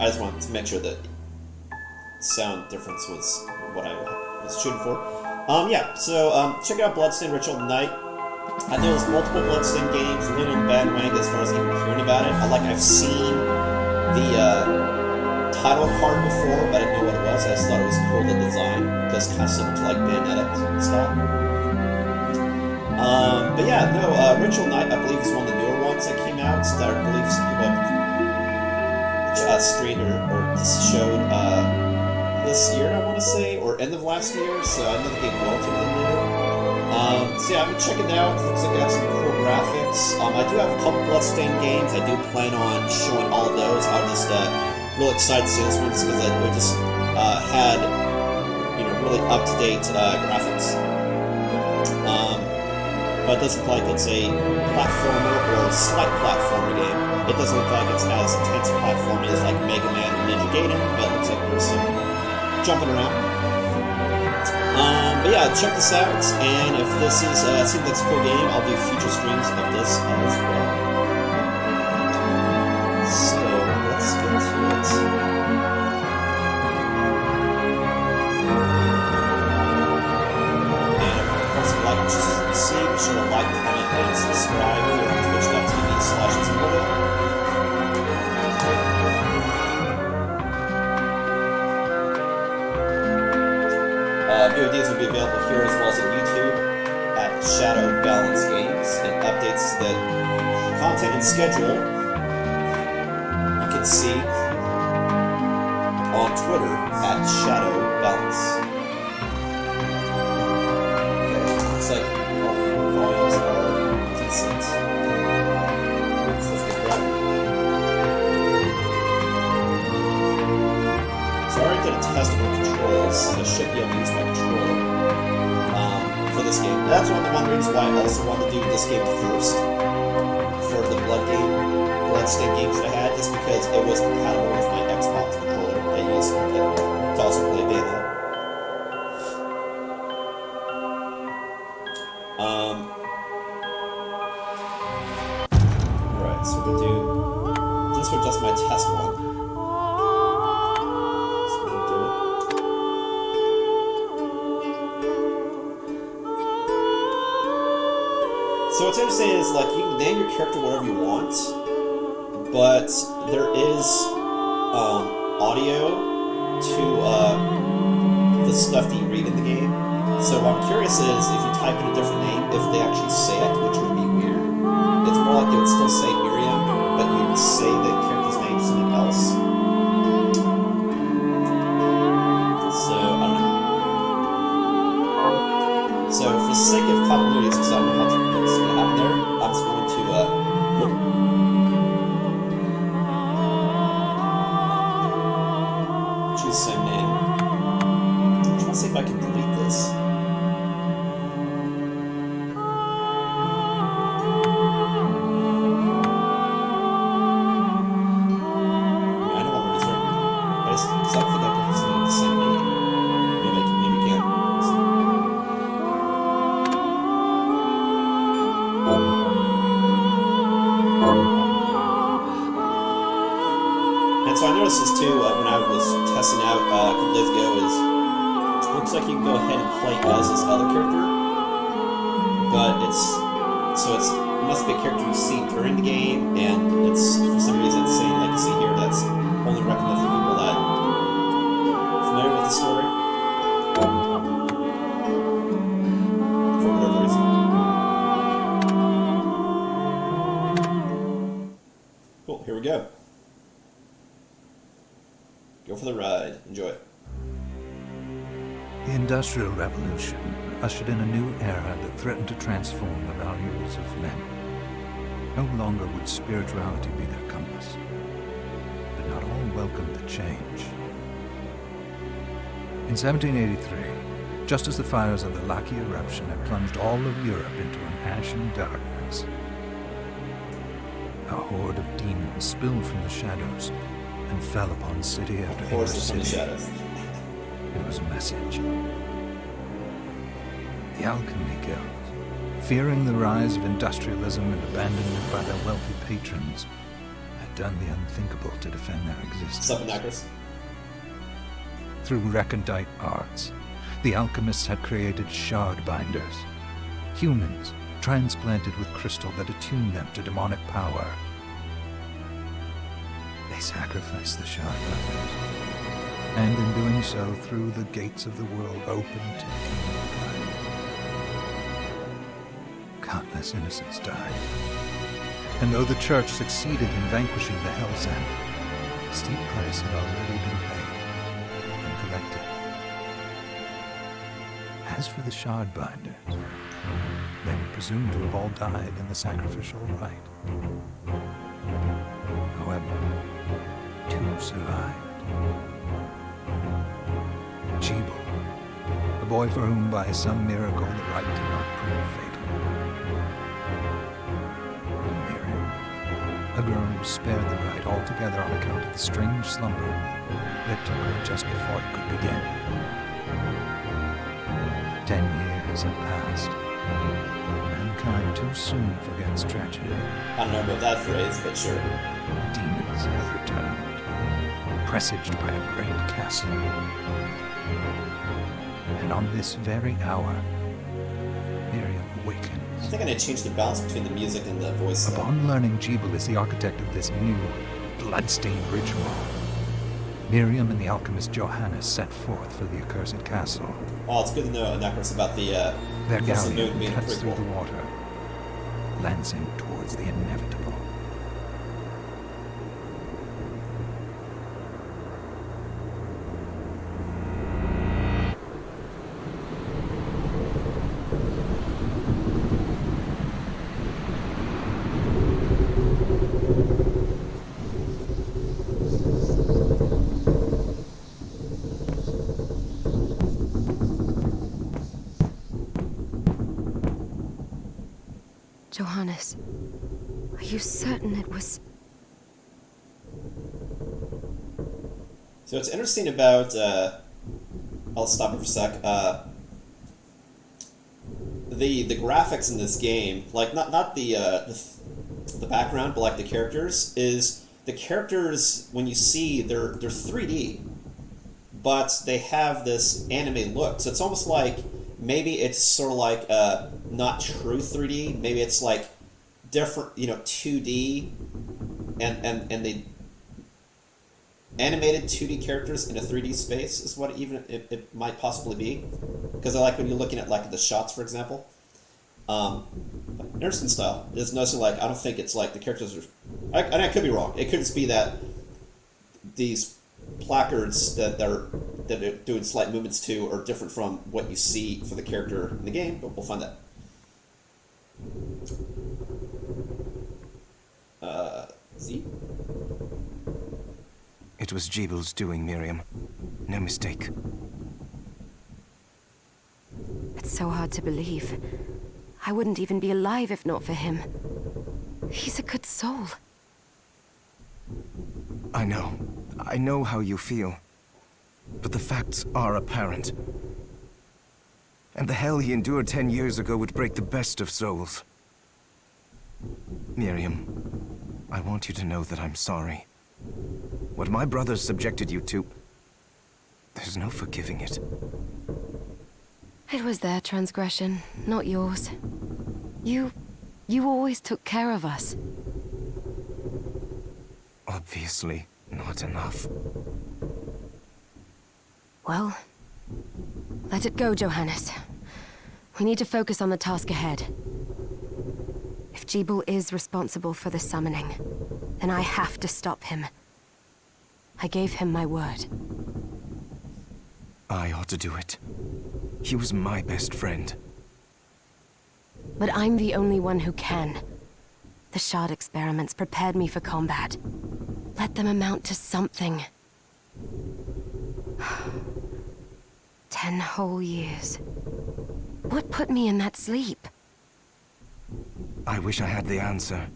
I just wanted to make sure that sound difference was what I was shooting for. Check out Bloodstained Ritual Night. I know there's multiple Bloodstained games, a little bandwagon as far as even hearing about it. I've seen the title card before, but I didn't know what it was. I just thought it was cool, the design, because it's kind of similar to like Bayonetta style. Ritual Night, I believe, is one of the newer ones that came out, that I believe some people had streamed or just showed this year, I want to say, or end of last year, so I know the game relatively new. I've been checking it out. It looks like it got some cool graphics. I do have a couple Bloodstained games. I do plan on showing all of those. I'm just really excited to see this one because we just had really up-to-date graphics. But it doesn't look like it's a platformer or a slight platformer game. It doesn't look like it's as intense a platform as like Mega Man or Ninja Gaiden, but it looks like there's some jumping around. Check this out, and if this is seems like a cool game, I'll do future streams of this as well. So let's get to it. Be sure to like, comment, and subscribe here on twitch.tv/Ismortah. VODs will be available here as well as on YouTube at Shadow Balance Games, and updates to the content and schedule you can see on Twitter at Shadow Balance. Looks like all four volumes are decent. So let's get cracking. So I already did a test of my controls, so I should be able to use my controller for this game. That's one of the reasons why I also wanted to do this game first for the Bloodstained games that I had, just because it was compatible with my Xbox controller I used to also play Bayonetta. Alright, so we'll do this was just my test one. So we'll do it. So what's interesting is like you can name your character whatever you want, but there is audio to the stuff that you read in the game. So what I'm curious is if you type in a different name, if they actually say it, which would be weird. It's more like they would still say Miriam, but you would say the character's name something else. So, I don't know. So, for the sake of continuity, because I don't know what's going to happen there, I'm just going to, choose the same name. I'm trying to see if I can delete this. So I noticed this too when I was testing out a couple days ago. Is it looks like you can go ahead and play as this other character, but it must be a character you see during the game, and it's for some reason it's saying like you see here that's only recommended for people that are familiar with the story for whatever reason. Cool. Here we go. Go for the ride. Enjoy it. The Industrial Revolution ushered in a new era that threatened to transform the values of men. No longer would spirituality be their compass, but not all welcomed the change. In 1783, just as the fires of the Laki eruption had plunged all of Europe into an ashen darkness, a horde of demons spilled from the shadows and fell upon city after city. It was a message. The Alchemy Guild, fearing the rise of industrialism and abandonment by their wealthy patrons, had done the unthinkable to defend their existence. systems. Subnacros. Through recondite arts, the alchemists had created shard binders, humans transplanted with crystal that attuned them to demonic power. They sacrificed the shard binders, and in doing so threw the gates of the world open to demon blood. Countless innocents died, and though the Church succeeded in vanquishing the Hell's End, a steep price had already been paid and collected. As for the shard binders, they were presumed to have all died in the sacrificial rite. However, two survived. Jebel, a boy for whom by some miracle the rite did not prove fatal. And Miriam, a girl who spared the rite altogether on account of the strange slumber that took her just before it could begin. 10 years had passed. Mankind too soon forgets tragedy. I don't know about that phrase, but sure. Demons have returned, presaged by a great castle. And on this very hour, Miriam awakens. I think I need to change the balance between the music and the voice. Upon learning Jebel is the architect of this new, bloodstained ritual, Miriam and the alchemist Johannes set forth for the accursed castle. Oh, it's good to know, Necros, about the Their Crescent galleon Moon being a cuts through the prequel. water, lancing towards the inevitable. Johannes, are you certain it was... So what's interesting about, I'll stop it for a sec, the graphics in this game, like not the background, but like the characters, is the characters, when you see, they're 3D, but they have this anime look, so it's almost like, maybe it's sort of like, not true 3D, maybe it's like different, 2D, and they animated 2D characters in a 3D space is what it might possibly be, because I like when you're looking at like the shots, for example. Interesting style. It's noticing, like, I don't think it's like the characters are. I could be wrong. It could just be that these placards that are doing slight movements to are different from what you see for the character in the game, but we'll find that. Z? It was Jebel's doing, Miriam. No mistake. It's so hard to believe. I wouldn't even be alive if not for him. He's a good soul. I know. I know how you feel. But the facts are apparent. And the hell he endured 10 years ago would break the best of souls. Miriam, I want you to know that I'm sorry. What my brothers subjected you to, there's no forgiving it. It was their transgression, not yours. You always took care of us. Obviously, not enough. Well, let it go, Johannes. We need to focus on the task ahead. If Jebel is responsible for the summoning, then I have to stop him. I gave him my word. I ought to do it. He was my best friend. But I'm the only one who can. The shard experiments prepared me for combat. Let them amount to something. 10 whole years. What put me in that sleep? I wish I had the answer.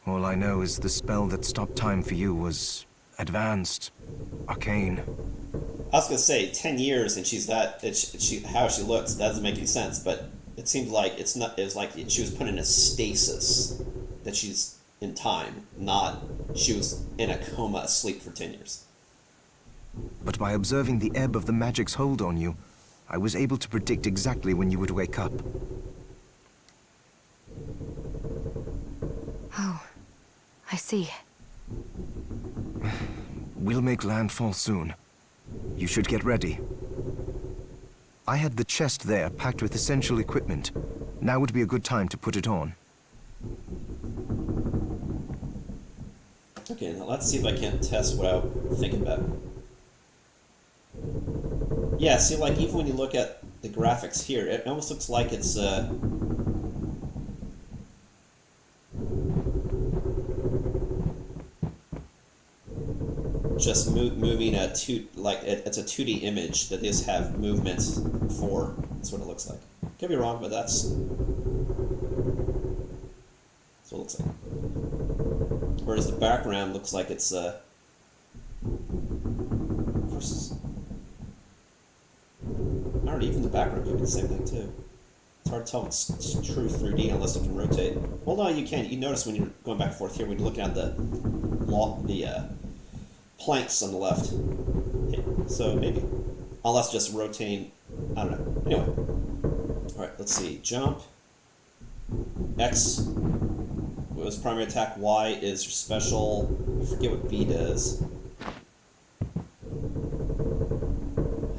All I know is the spell that stopped time for you was advanced, arcane. I was gonna say 10 years and she's that. How she looks, that doesn't make any sense. But it seemed like it's not. It was like she was put in a stasis. That she's in time, not she was in a coma asleep for 10 years. But by observing the ebb of the magic's hold on you, I was able to predict exactly when you would wake up. Oh, I see. We'll make landfall soon. You should get ready. I had the chest there packed with essential equipment. Now would be a good time to put it on. Okay, now let's see if I can't test what I'm thinking about. Yeah, see, like, even when you look at the graphics here, it almost looks like it's, just moving it's a 2D image that they just have movements for. That's what it looks like. Could be wrong, but that's what it looks like. Whereas the background looks like it's versus. I don't know, even the background could be the same thing too. It's hard to tell if it's true 3D unless you can rotate. Well, no, you can. You notice when you're going back and forth here when you're looking at the planks on the left. So maybe. Unless just rotating. I don't know. Anyway. Alright, let's see. Jump. X was primary attack. Y is your special. I forget what B does.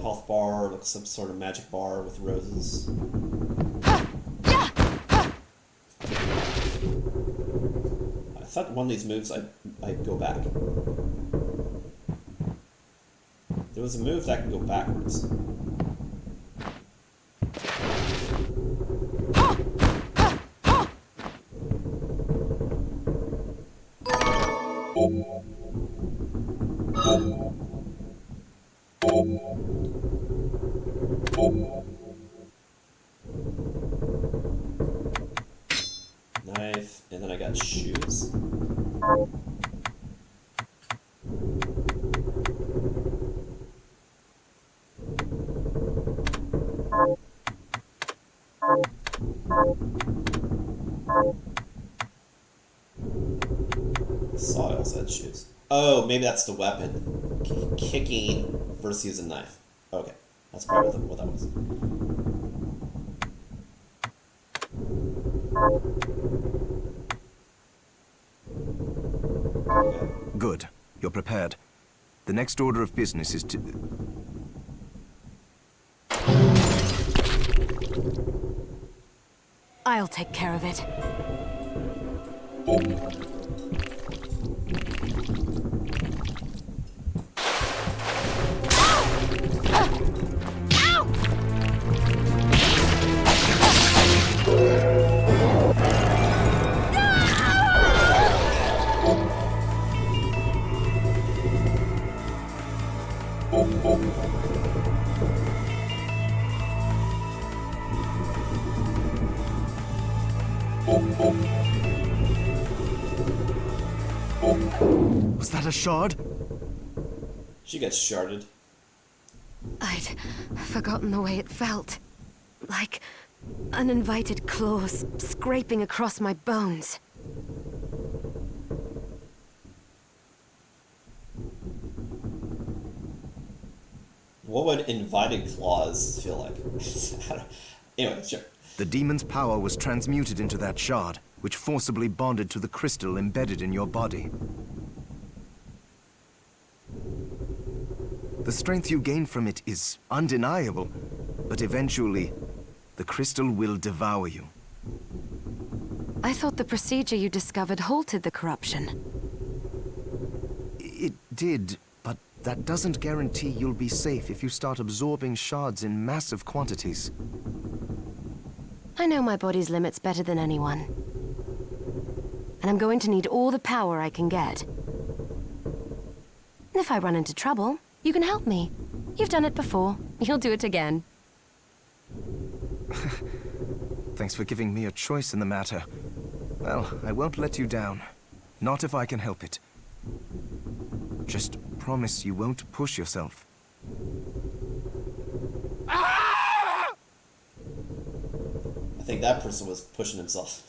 Health bar. Looks some sort of magic bar with roses. I thought one of these moves I'd go back. There was a move that can go backwards. Knife, and then I got shoes. Soils had shoes. Oh, maybe that's the weapon. Kicking versus using a knife. Okay, that's probably what that was. Okay. Good. You're prepared. The next order of business is to... I'll take care of it. Was that a shard? She gets sharded. I'd forgotten the way it felt. Like uninvited claws scraping across my bones. What would invited claws feel like? Anyway, sure. The demon's power was transmuted into that shard, which forcibly bonded to the crystal embedded in your body. The strength you gain from it is undeniable, but eventually, the crystal will devour you. I thought the procedure you discovered halted the corruption. It did, but that doesn't guarantee you'll be safe if you start absorbing shards in massive quantities. I know my body's limits better than anyone. And I'm going to need all the power I can get. If I run into trouble, you can help me. You've done it before. You'll do it again. Thanks for giving me a choice in the matter. Well, I won't let you down. Not if I can help it. Just promise you won't push yourself. I think that person was pushing himself.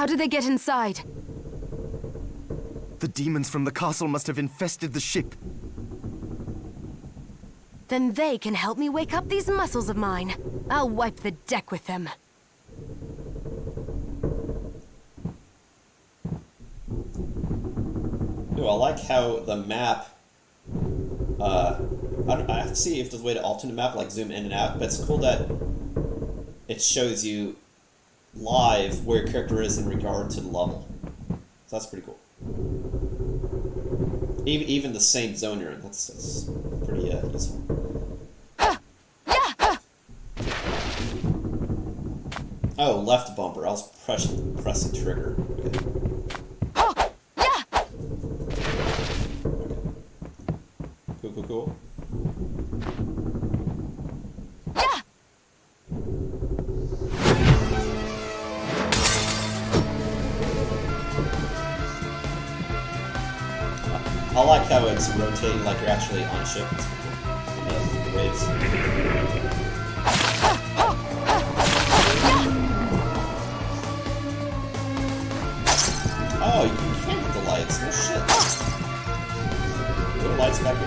How did they get inside? The demons from the castle must have infested the ship. Then they can help me wake up these muscles of mine. I'll wipe the deck with them. Ooh, I like how the map, I have to see if there's a way to alter the map, like zoom in and out, but it's cool that it shows you live where your character is in regard to the level. So that's pretty cool. Even the same zone you're in, that's pretty useful. Oh, left bumper. I was pressing trigger. Okay. Cool. I like how it's rotating like you're actually on a ship. It's cool. The waves. Oh, you can hit the lights. No shit. Put the lights back in.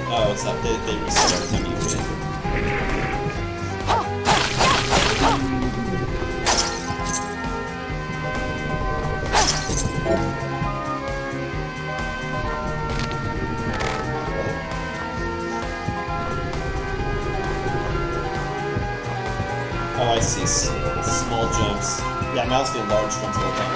Oh, it's not. They reset every time you win. Oh, I see. Small jumps. Yeah, now it's doing large jumps all the time.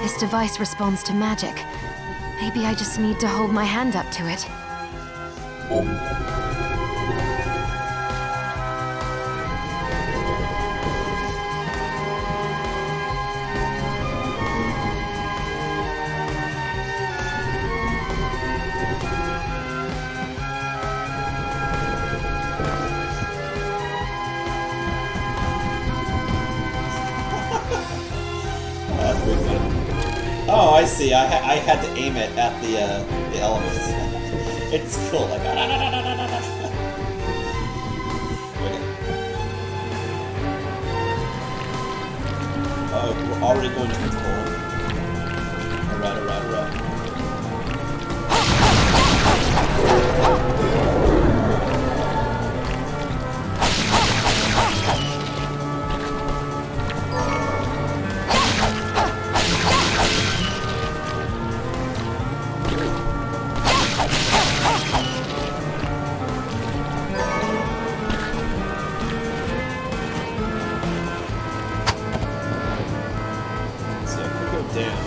This device responds to magic. Maybe I just need to hold my hand up to it. That's pretty funny. Oh, I see. I had to aim it at the elements. It's cool. Like, okay. Oh, we're already going to control. Alright. Down.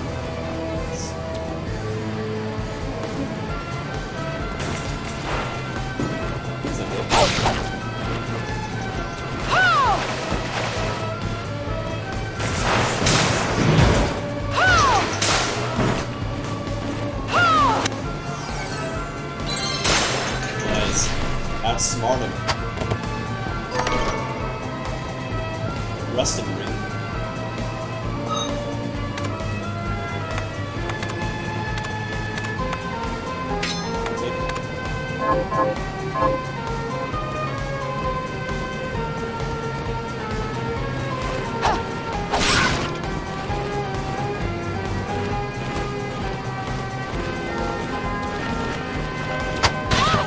Nice. Outsmart him. Rusted ring.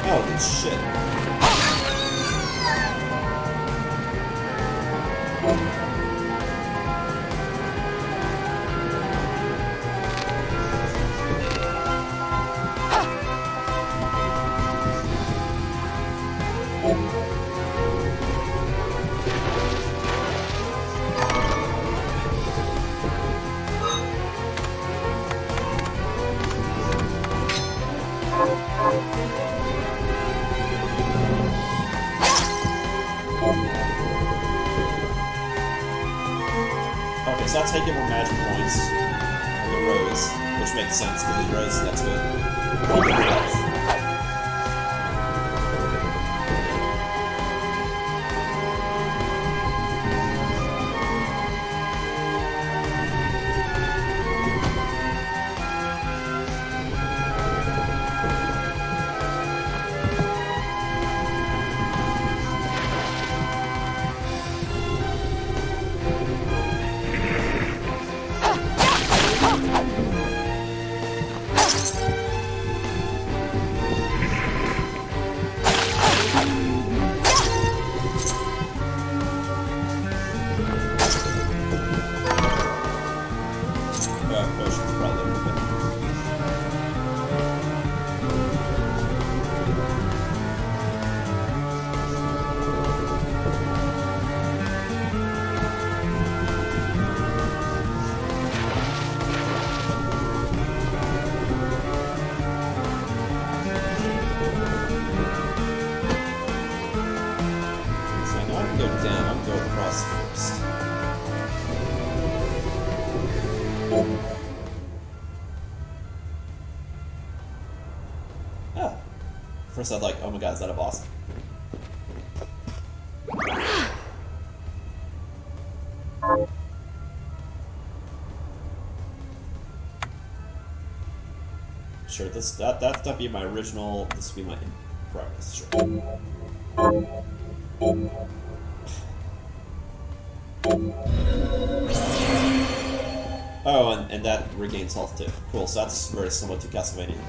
Holy shit. Okay, so that's how you get more magic points on the roads, which makes sense because the roads, that's what you have. First I was like, oh my god, is that a boss? Sure, that'd be my original, this would be my progress, sure. Oh, and that regains health too. Cool, so that's very similar to Castlevania.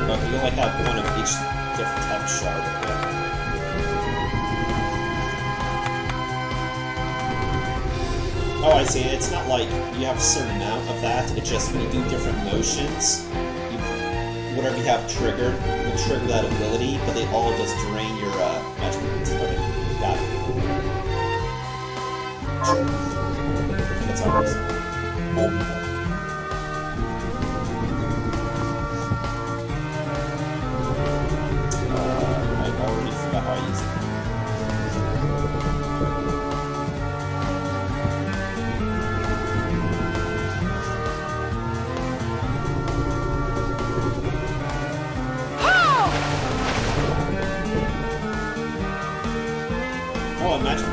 Right. You only have one of each different type of shard. Yeah. Oh, I see. It's not like you have a certain amount of that. It's just when you do different motions, whatever you have triggered will trigger that ability, but they all just drain your magic points. Okay, got it. That's how it works.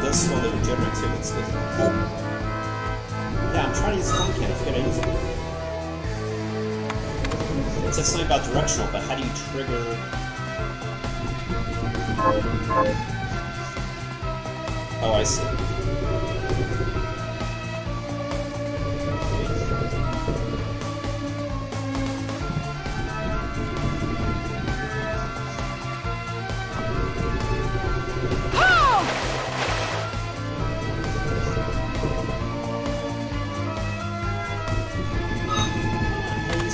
Does slowly regenerate too. That's good. Yeah, I'm trying to use the phone can. I forget I use it. It says something about directional, but how do you trigger? Oh, I see.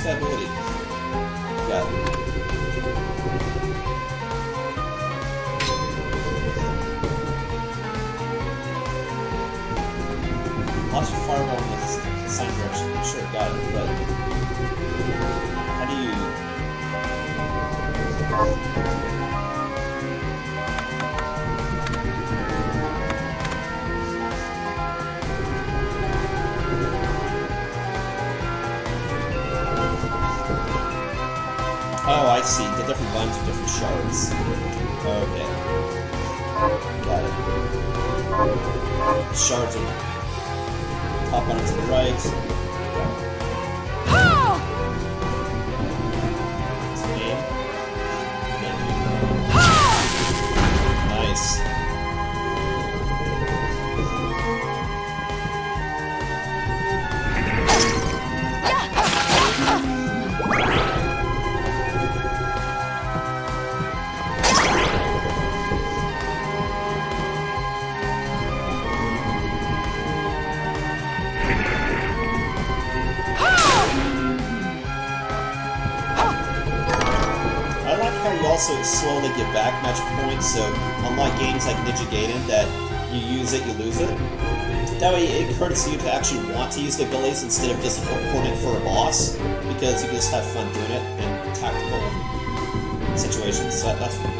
Ability. Got it. Launch a fireball in the same direction. Sure, got it, but how do you... I see. The different buttons are different shards. Okay. Got it. Shards are top button to the right. Nice. Also slowly get back magic points, so unlike games like Ninja Gaiden that you use it, you lose it. That way it encourages you to actually want to use the abilities instead of just hoarding for a boss, because you just have fun doing it in tactical situations, so that's cool.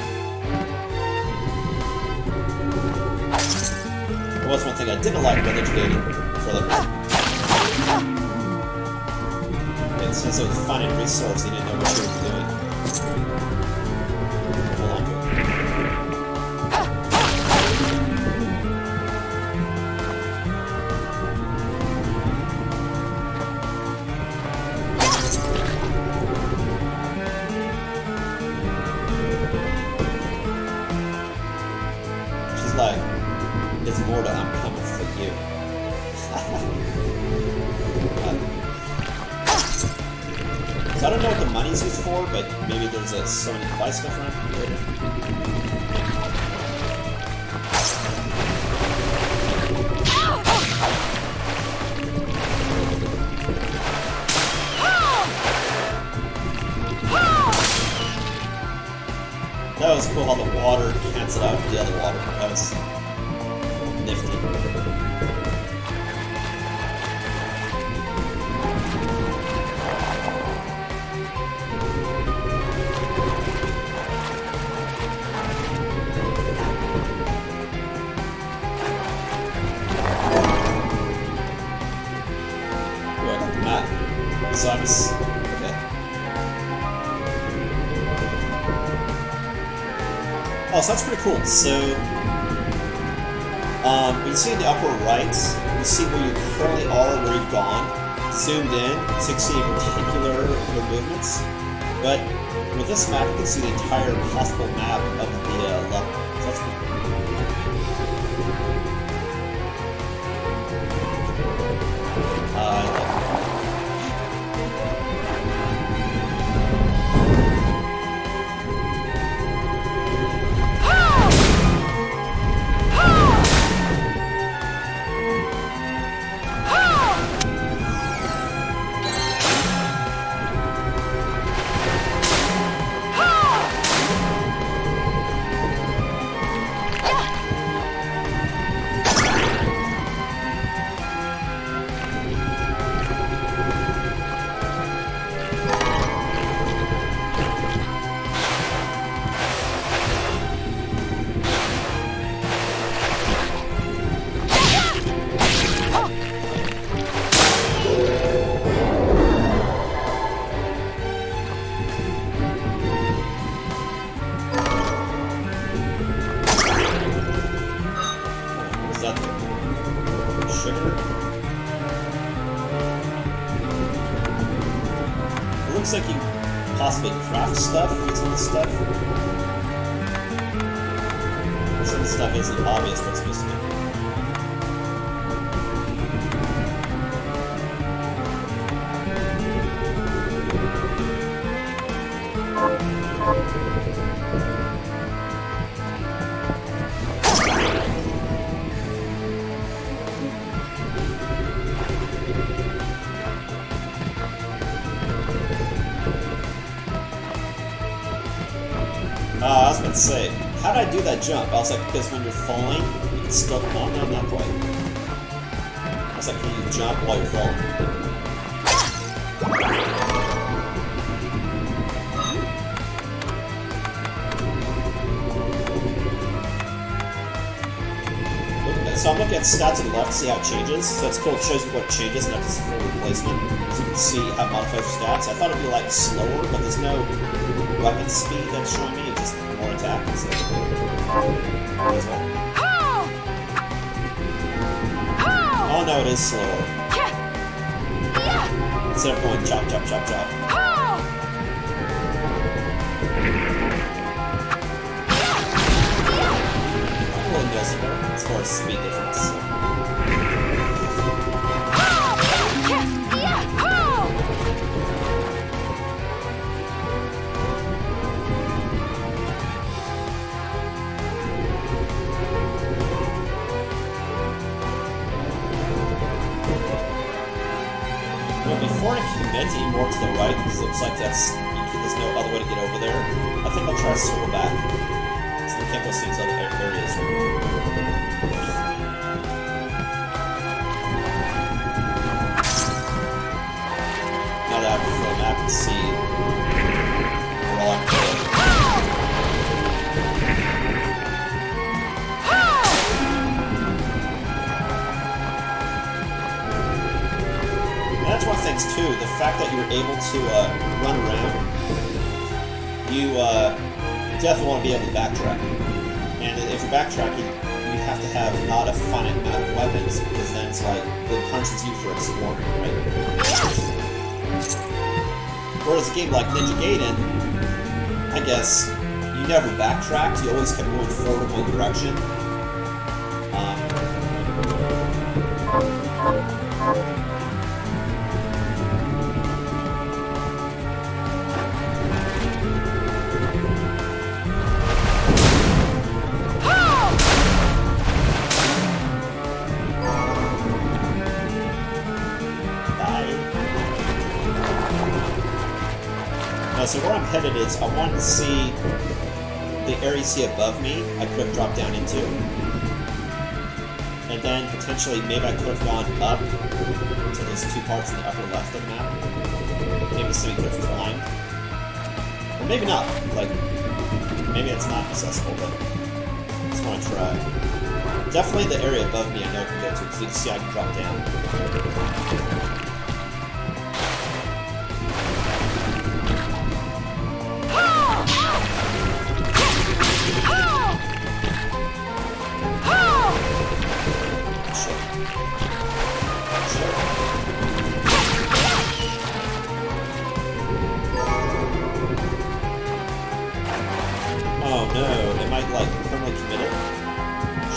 There was one thing I didn't like about Ninja Gaiden for the... since it was finding resources, you didn't know what you were doing. Like, Ismortah, I'm coming for you. So I don't know what the money's used for, but maybe there's someone you can buy stuff around later. That was cool how the water canceled out the other water. That was nifty. Ooh, I got the map. So I'm Oh, so that's pretty cool. So, when you see in the upper right, you see where you currently are, where you've gone, zoomed in, so you can see in particular your movements. But with this map, you can see the entire possible map of the level. So that's pretty cool. I love it. Looks like you possibly craft stuff using this stuff. Some of the stuff isn't obvious what it's supposed to be. I was about to say, how did I do that jump? I was like, because when you're falling, you can still... Oh, no, not quite. I was like, can you jump while you're falling? Look at that. so I'm looking at stats to the left to see how it changes. So it's cool, it shows you what changes, not just full replacement. So you can see how it modifies your stats. I thought it'd be like slower, but there's no weapon speed that's showing me, it's just more attack. So oh no, it is slower. Instead of going chop, chop, chop, chop. As far as speed difference. Well, before I commit any more to the right, because it looks like there's no other way to get over there, I think I'll try to circle back. So we can't go see these other areas. Now that I have a full map and see where all I'm going. And that's one of the things too, the fact that you're able to run around, you definitely want to be able to backtrack. And if you're backtracking, you have to have not a finite amount of weapons, because then it's like, it punches you for exploring, right? Whereas a game like Ninja Gaiden, I guess, you never backtracked, you always kept moving forward in one direction. So where I'm headed is, I wanted to see the area you see above me, I could have dropped down into. And then potentially, maybe I could have gone up to those two parts in the upper left of the map. Maybe somebody could have climbed. Or maybe not, like, maybe it's not accessible, but I just want to try. Definitely the area above me I know I can go to, because you can see I can drop down. Oh no, am I like permanently committed?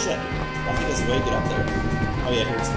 Shit. I think there's a way to get up there. Oh yeah, here's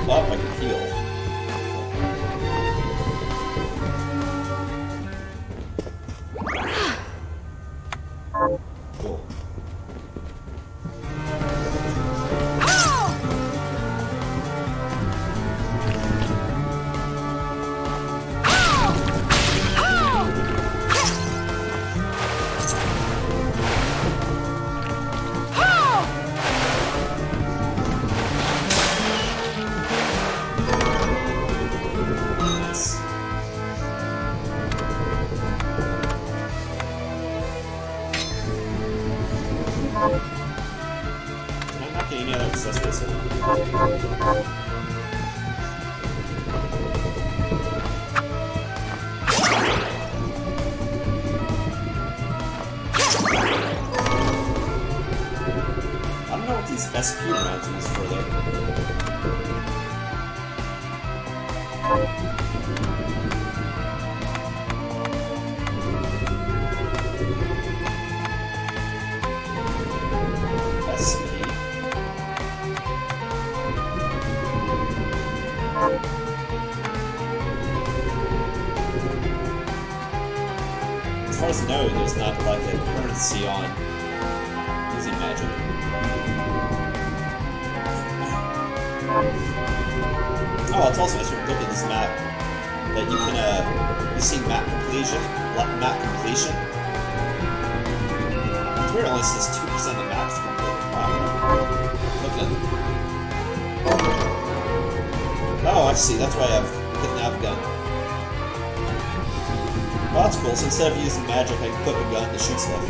up, I can heal. Cool. I don't know what these SP rounds are used for though. SP. As far as I know, there's not like a currency on using magic. Oh, it's also interesting to look at this map that you can you see map completion. It's weird, it only says 2% of the map's complete. Wow. Look at it. Oh, I see. That's why I couldn't have a gun. Well, that's cool. So instead of using magic, I can equip a gun to shoot stuff.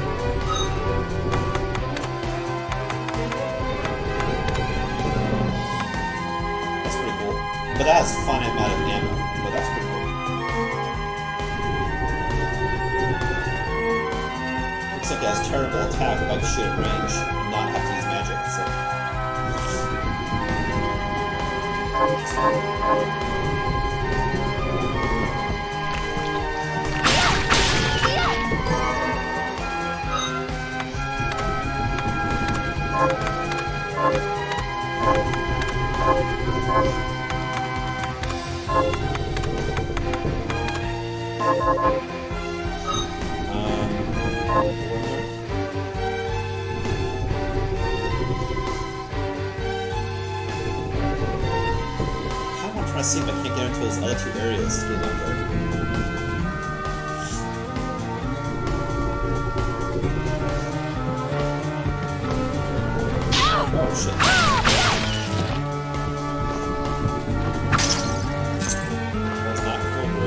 That's pretty cool. But that has a finite amount of ammo. But that's pretty cool. Looks like it has terrible attack if I can shoot at range and not have to use magic. So. I see if I can't get into those other two areas to get up there. Oh shit. That's not cool, bro.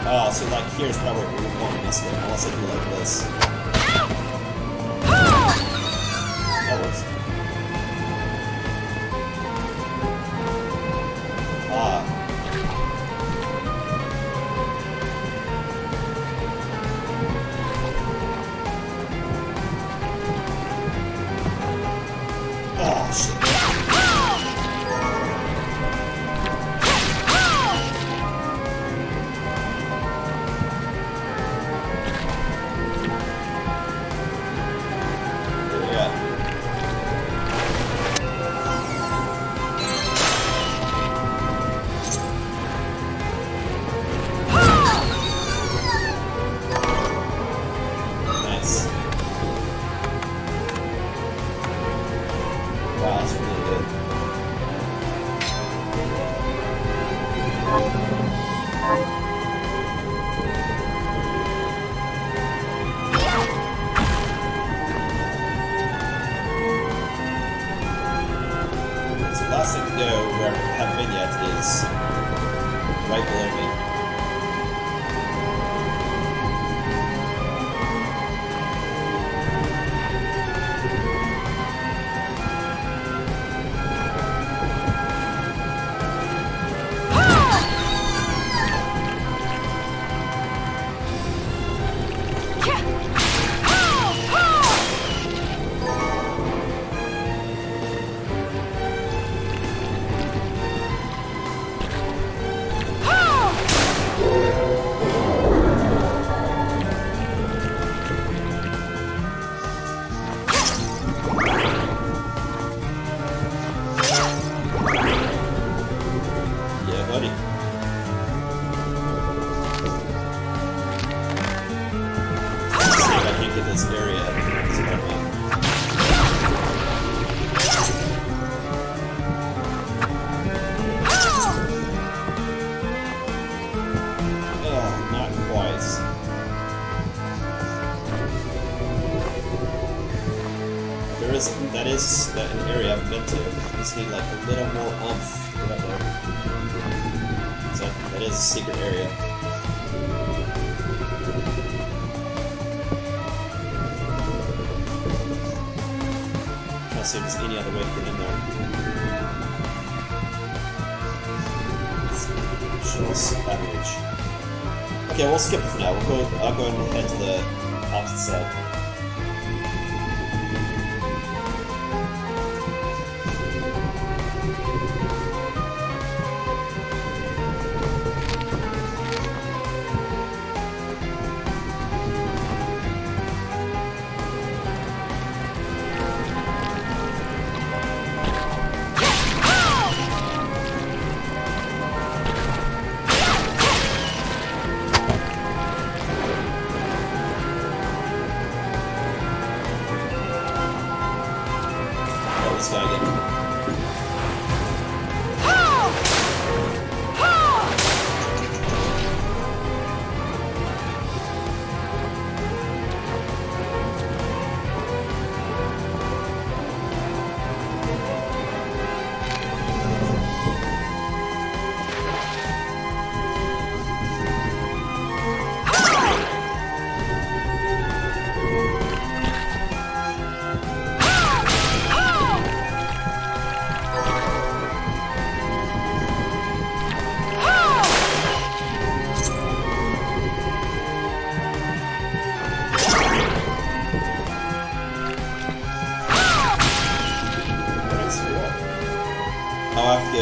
Oh, so like here's probably where we're going this way, unless I do like this. That works. Ah. Oh shit. Wow, that's really this area. This part of it. Not quite. That is an area I've been to. I just need like a little more oomph to get up there. So that is a secret area. Trying to see if there's any other way to get in there. Show savage. Okay, we'll skip it for now. I'll go and head to the opposite side. This guy again. I'll have to go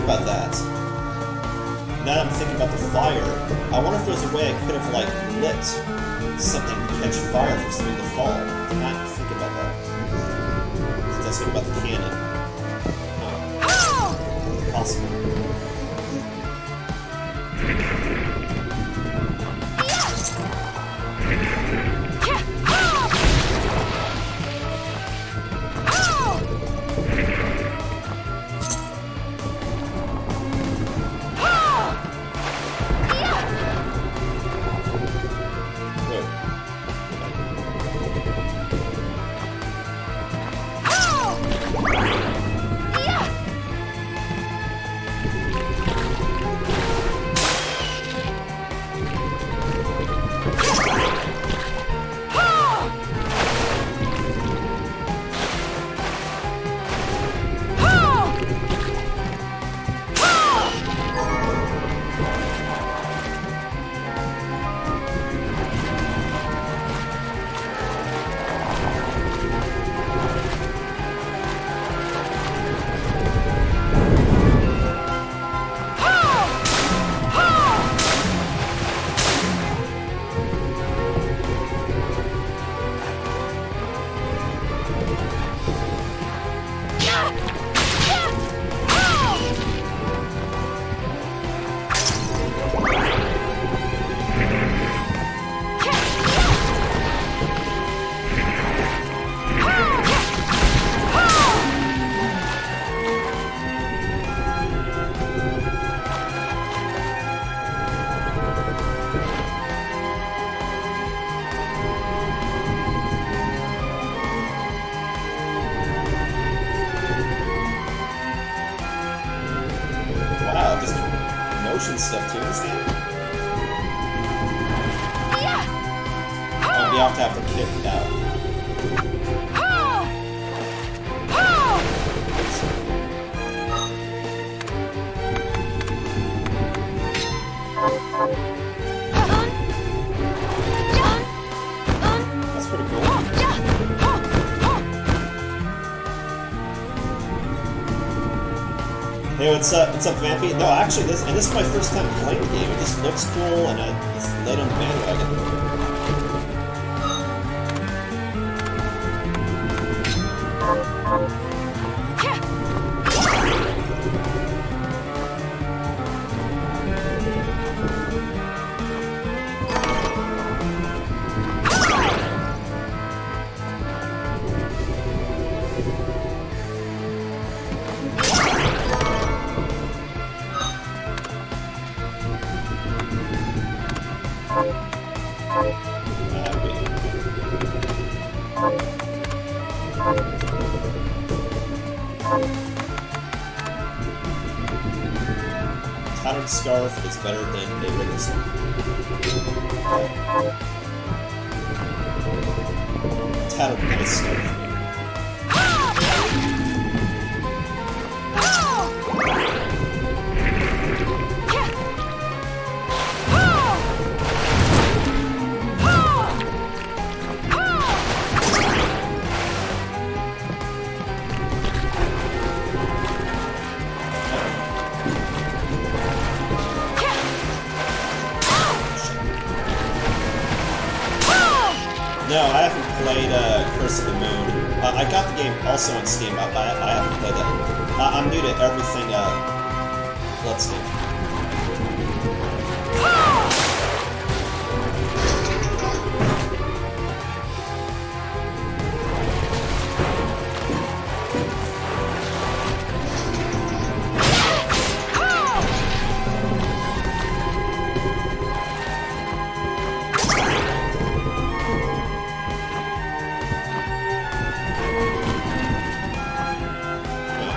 about that. Now that I'm thinking about the fire, I wonder if there's a way I could have, like, lit something to catch fire for something to fall. I'm not thinking about that. I was thinking about the cannon. It's possible. Stuff too in this game. Oh, you have to kick it out. Hey, what's up? What's up, Vampy? No, actually, this is my first time playing the game. It just looks cool, and I just laid on the bandwagon. Tattered scarf is better than a regular scarf. Tattered nice scarf. No, I haven't played Curse of the Moon. I got the game also on Steam. I haven't played that. I'm new to everything Bloodstained.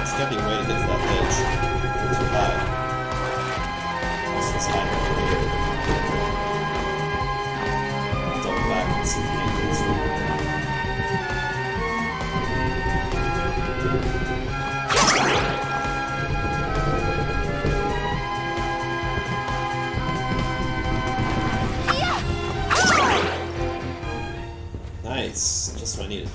It's gotta be a way to get to that edge. It's too high. What's this high? Double back and see if we can get this one. Nice. Just what I needed.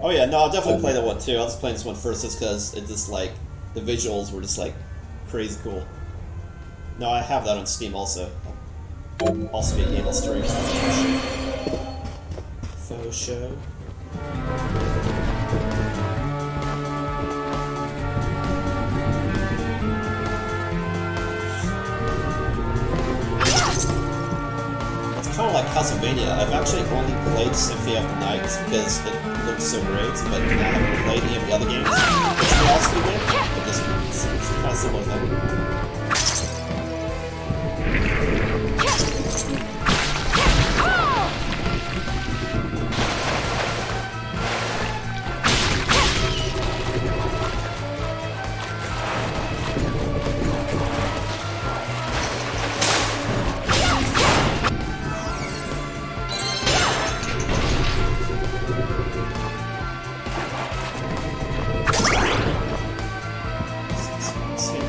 Oh yeah, no, I'll definitely play that one too. I'll just play this one first just because it's just like, the visuals were just like, crazy cool. No, I have that on Steam also. Also be a game I'll stream. Faux show. Kind of like Castlevania. I've actually only played Symphony of the Night because it looks so great, but I haven't played any of the other games, which they also did, but this it's kind of similar thing.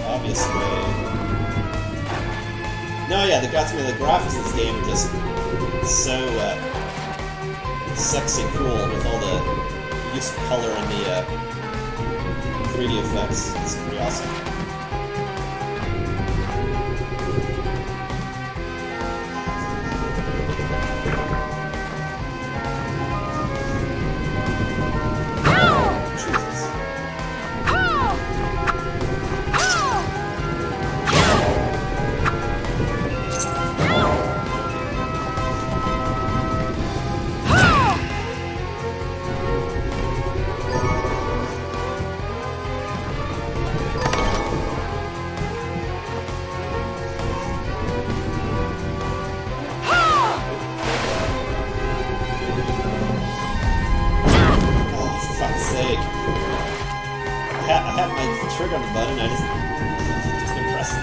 Obvious way. No, yeah, the graphics in this game are just so sexy cool with all the use of color and the 3D effects. It's pretty awesome. I had my trigger on the button, I just didn't press it.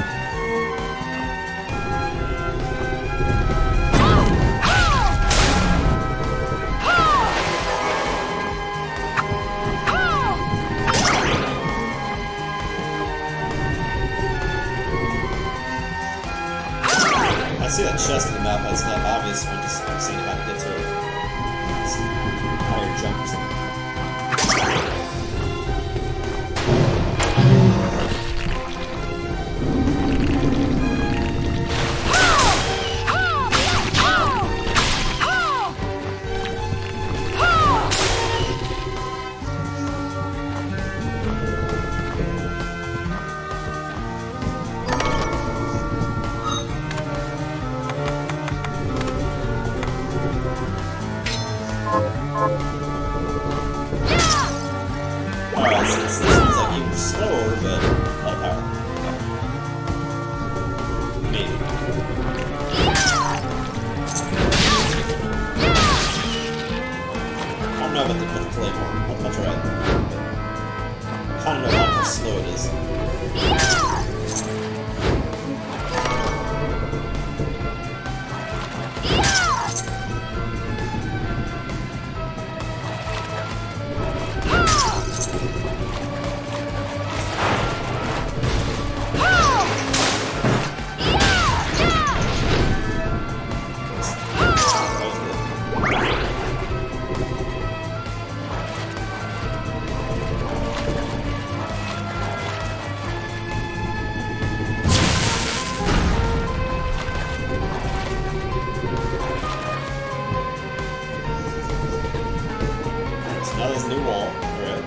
I see that chest in the map, but it's not obvious when I'm seeing how to get to it. higher jump or something. Alright, so this one's like even slower, but a lot of power. Maybe. I don't know about the Claymore. I'll try it. I kinda know how slow it is. Now there's a new wall. Alright.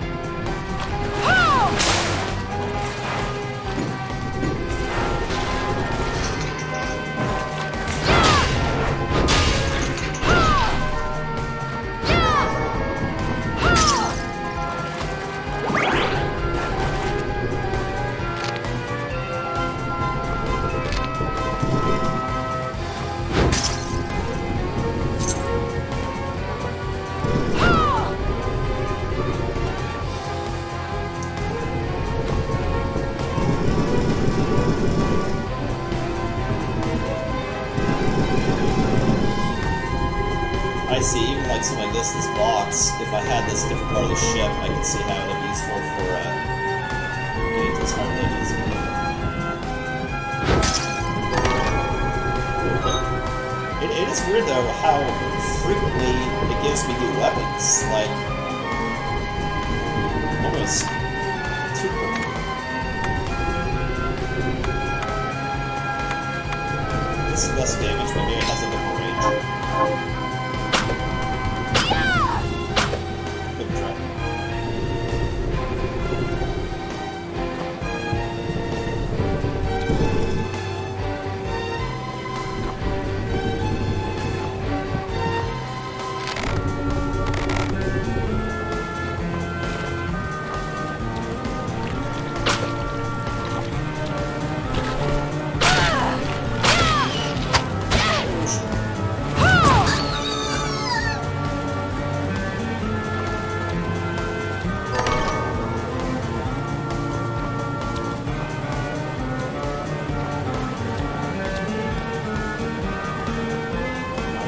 I see, even like something like this box, if I had this different part of the ship, I could see how it would be useful for getting to those hard ledges. It is weird though how frequently it gives me new weapons, like almost too quickly. This is less damage, but maybe it has a bit more range.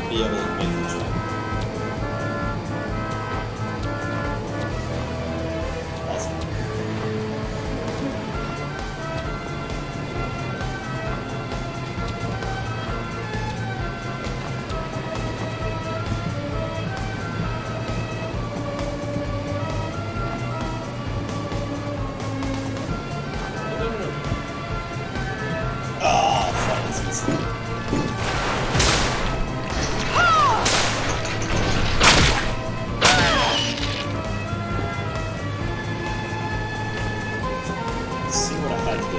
Be able to make the jump. Awesome. Ah, fuck, this is see what I had to do.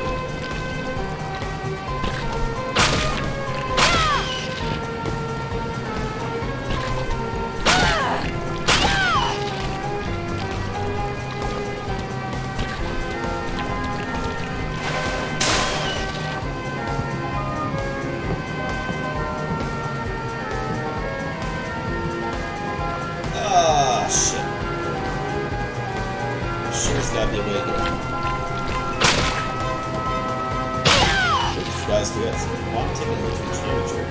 Ah, shit. I'm sure there's gotta be a way here. Guys do it. Well, I'm taking a look at the temperature.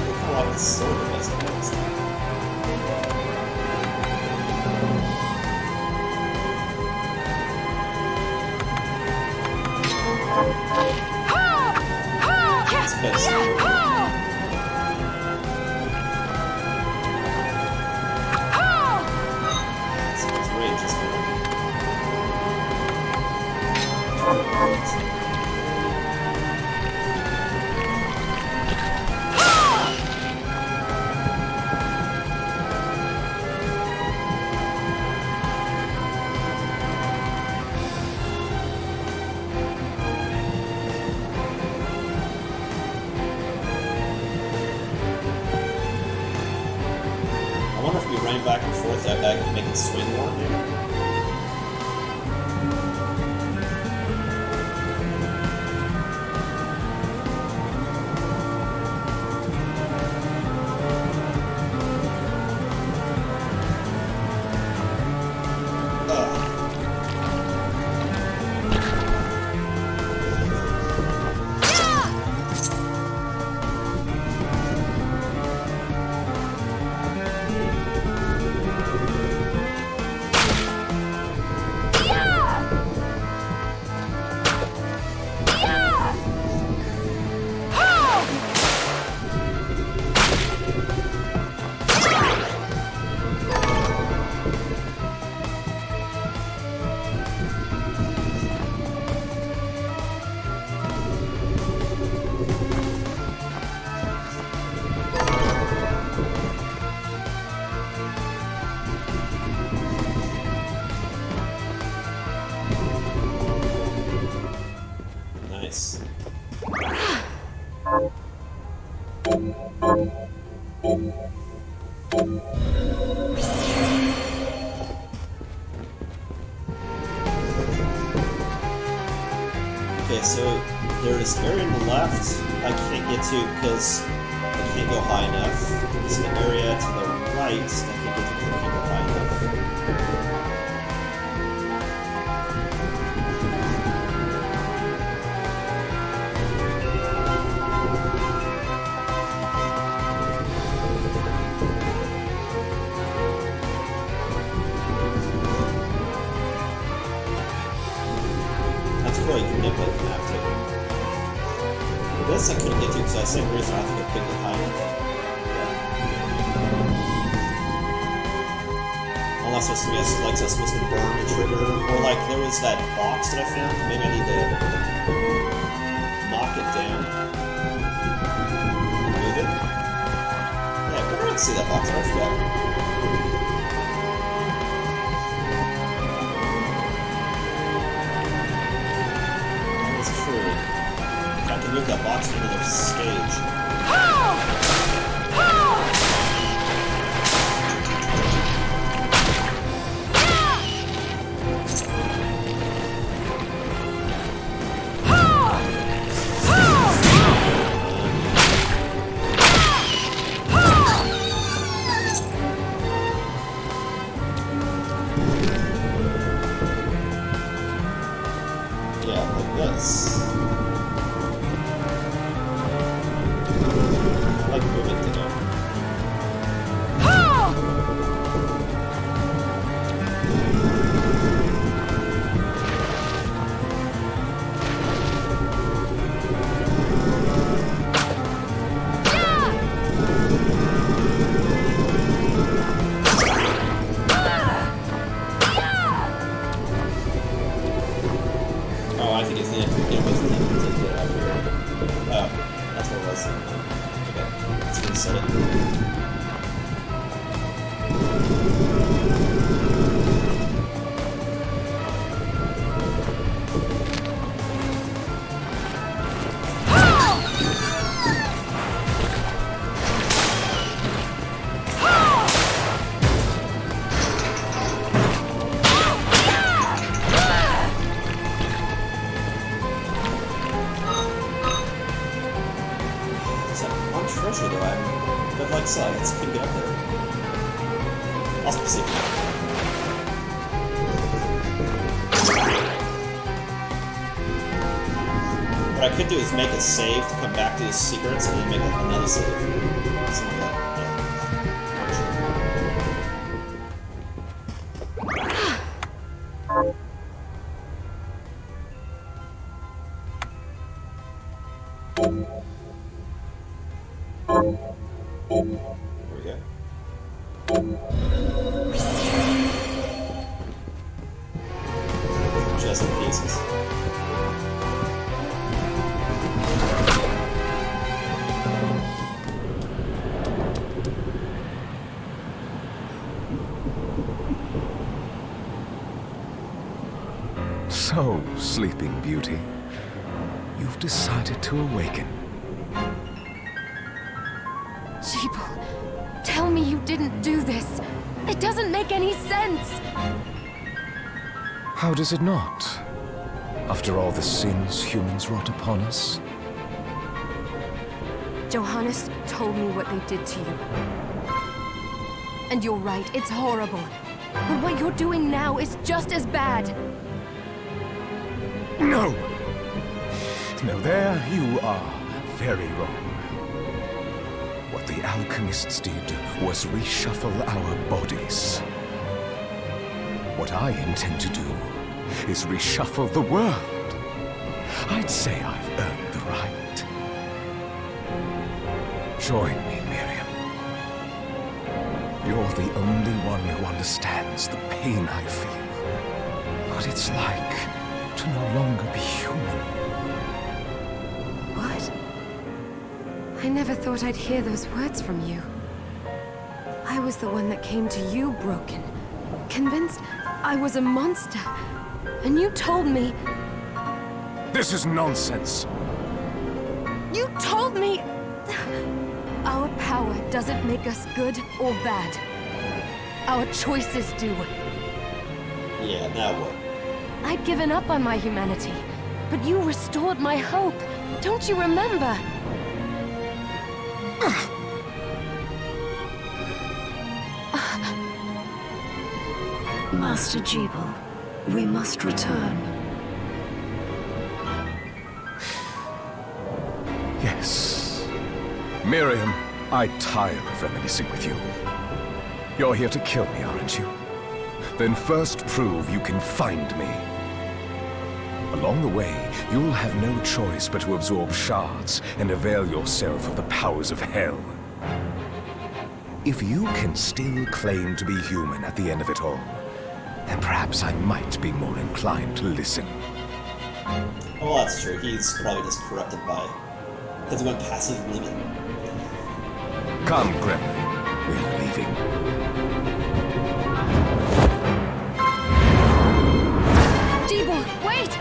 Look how long the sword has to last. because its range is good. I wonder if we ran back and forth, that could make it swing more, maybe? Nice. Okay, so there's area on the left I can't get to because I can't go high enough. There's an area to the right that I can't get to because I can't go high enough. That's probably a nip I can have to. This I couldn't get to because I the same reason I think I couldn't get high enough. Yeah. Unless there's something else, like that's supposed to burn a trigger, or like there was that box that I found. Maybe I need to knock it down. Move it. Yeah, where did I see that box? I forgot. I can move that box to another stage. Yeah, like this. I like moving to go. Oh, I think it's the end. It was the end to get up here. Oh, that's what it was. Okay, let's reset it. It's like one treasure though, but like so, I just couldn't get up there. I'll see. What I could do is make a save to come back to the secrets and then make another save. Something like that. There we go. Just in cases. So, Sleeping Beauty, you've decided to awaken. Jeeble, tell me you didn't do this. It doesn't make any sense. How does it not? After all the sins humans wrought upon us? Johannes told me what they did to you. And you're right, it's horrible. But what you're doing now is just as bad. No! No, there you are. Very wrong. What the alchemists did was reshuffle our bodies. What I intend to do is reshuffle the world. I'd say I've earned the right. Join me, Miriam. You're the only one who understands the pain I feel. What it's like to no longer be human. What? I never thought I'd hear those words from you. I was the one that came to you broken, convinced I was a monster. And you told me... This is nonsense. You told me... Our power doesn't make us good or bad. Our choices do. Yeah, now what? I'd given up on my humanity, but you restored my hope. Don't you remember? Master Jeeble, we must return. Yes. Miriam, I tire of reminiscing with you. You're here to kill me, aren't you? Then first prove you can find me. Along the way, you'll have no choice but to absorb shards and avail yourself of the powers of hell. If you can still claim to be human at the end of it all, then perhaps I might be more inclined to listen. Well, that's true. He's probably just corrupted by... because he went past his limit. Come, Gremlin. We're leaving. Jeeble, wait!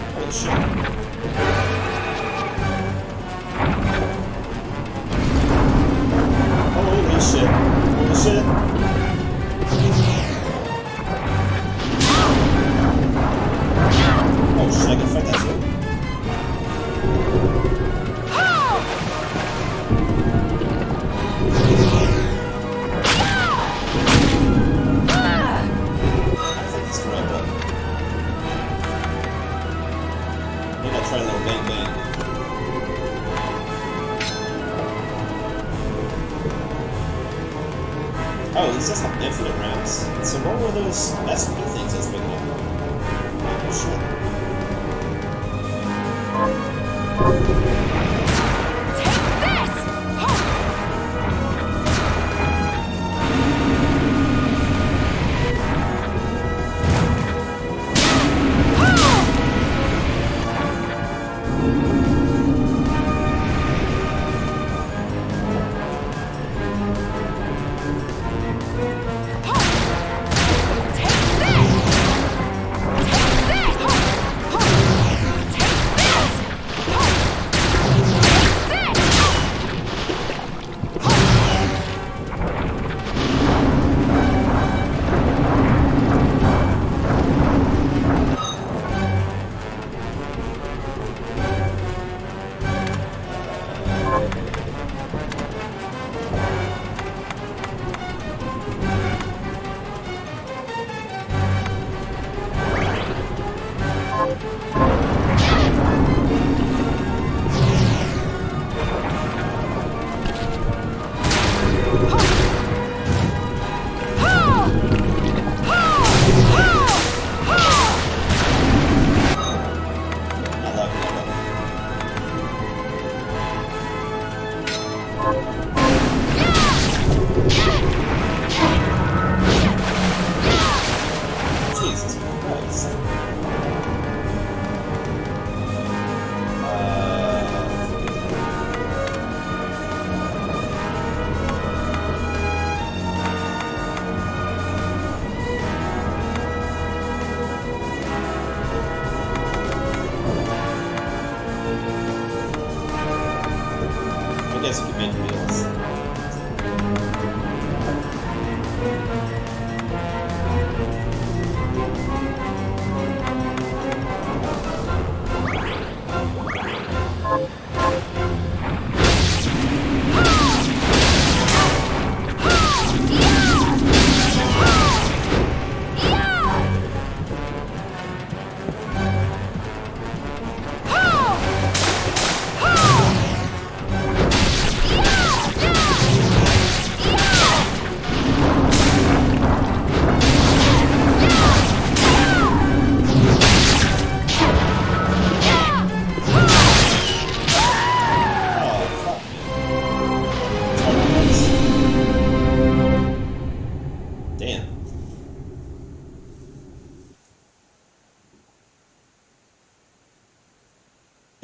Holy shit. Holy shit. Holy shit. Oh shit, I can fight that too. I think it's the right button. Maybe I'll try a little bang bang. Oh, these just have infinite rounds. So what were those SP things I was picking up? Oh shit. guess you could make meals.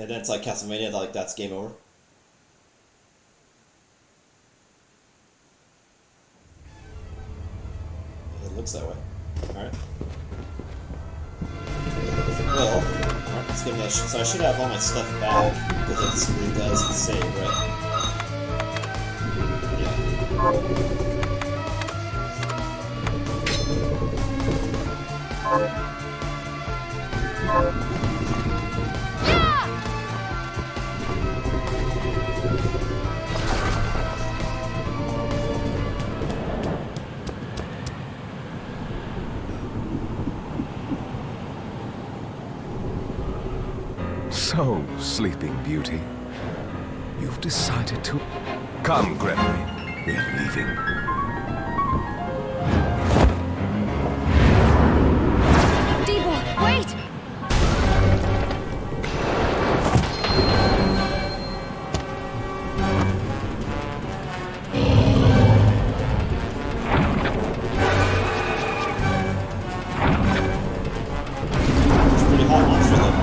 And then it's like Castlevania, like that's game over. It looks that way. Alright. Well, alright, let's give it a so I should have all my stuff back, because it really does save, right? So, Sleeping Beauty, you've decided to... Come, Gregory. We're leaving. Debo, wait! It's a pretty hot monster though.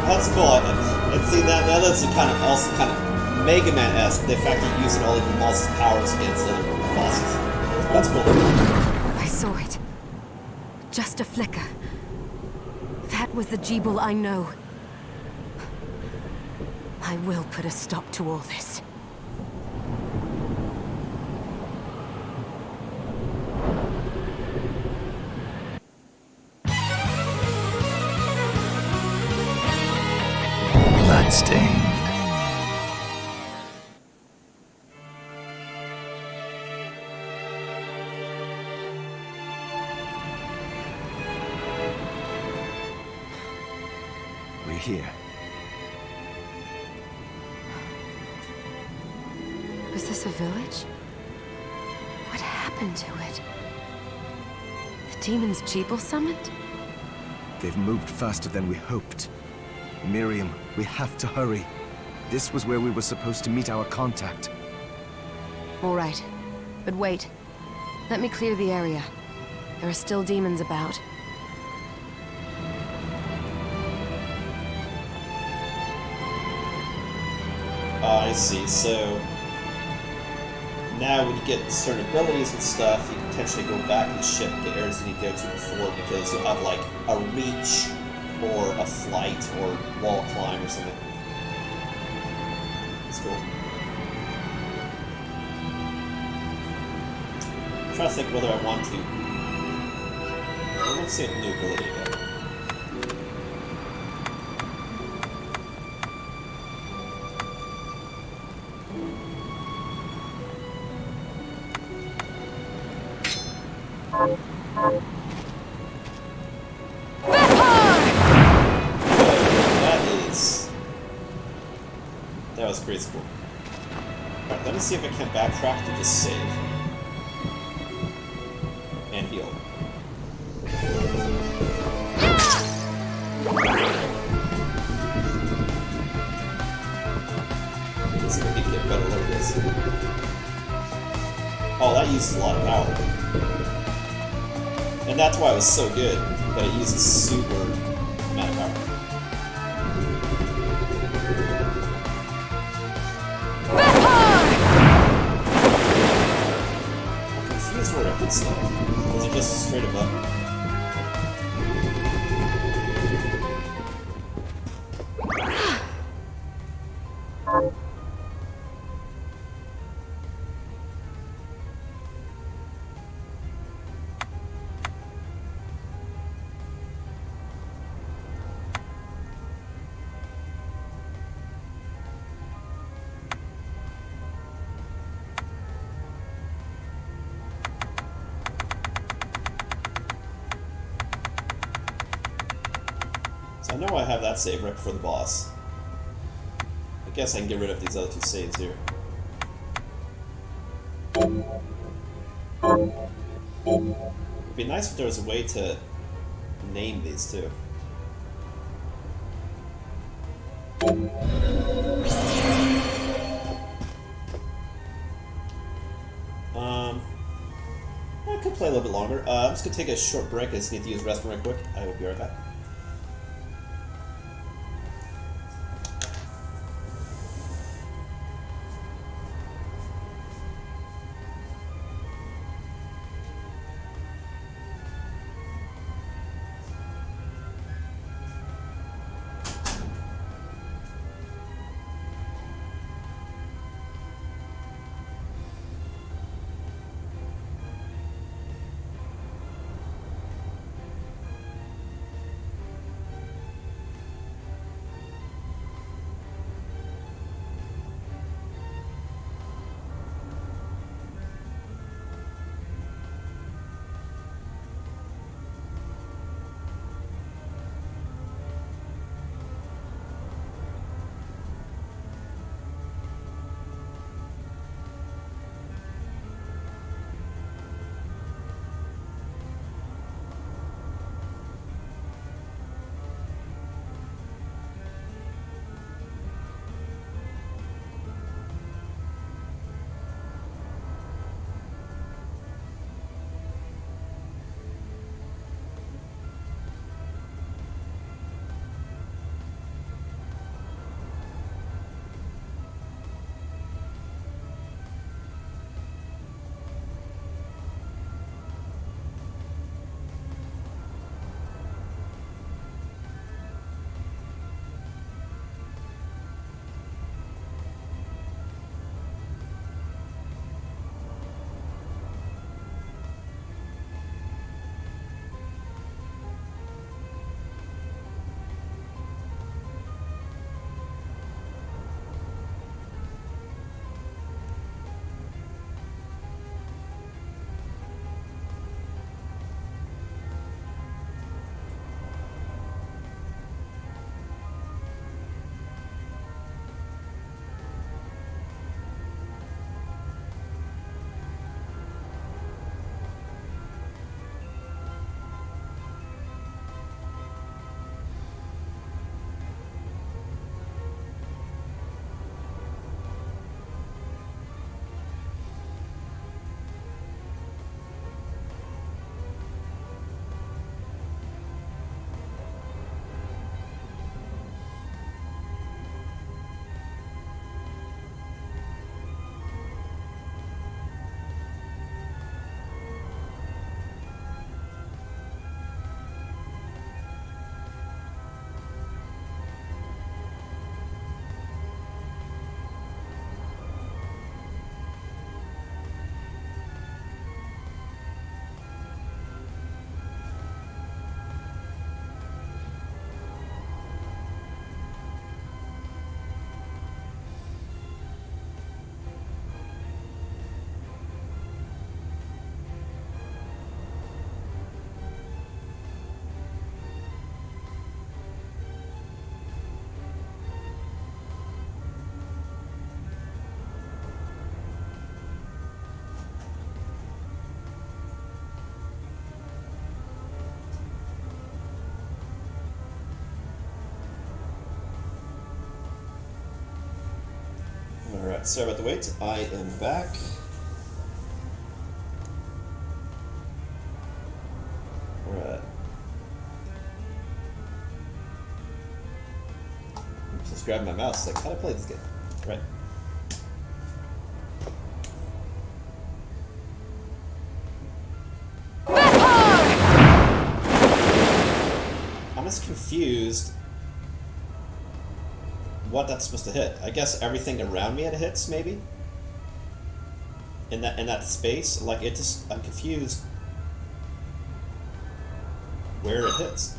That's cool. And see that that's kind of also kind of Mega Man-esque. The fact that you're using all of your boss's powers against other bosses. That's cool. I saw it. Just a flicker. That was the Jeeble I know. I will put a stop to all this. Bloodstained. we're here. Was this a village? What happened to it? The demons Jeeble summoned? They've moved faster than we hoped. Miriam, we have to hurry. This was where we were supposed to meet our contact. All right. But wait. Let me clear the area. There are still demons about. I see. So now when you get certain abilities and stuff, you can potentially go back in the ship and get areas you need to go to before, because you'll have like a reach or a flight or wall climb or something. That's cool. I'm trying to think whether I want to. I don't see a new ability yet. That was crazy cool. Alright, let me see if I can backtrack to just save. And heal. Let's see if I can get a better look at this. Oh, that uses a lot of power. And that's why it was so good, that it uses super amount of power. Stuff. Is it just straight above? I know I have that save right before the boss. I guess I can get rid of these other two saves here. It'd be nice if there was a way to name these two. I could play a little bit longer. I'm just gonna take a short break. I just need to use the restroom right quick. I will be right back. Alright, sorry about the wait. I am back. Alright. Oops, let's grab my mouse. Like, how do I play this game? Right. I'm just confused what that's supposed to hit. I guess everything around me it hits, maybe? In that space? Like, it just... I'm confused where it hits.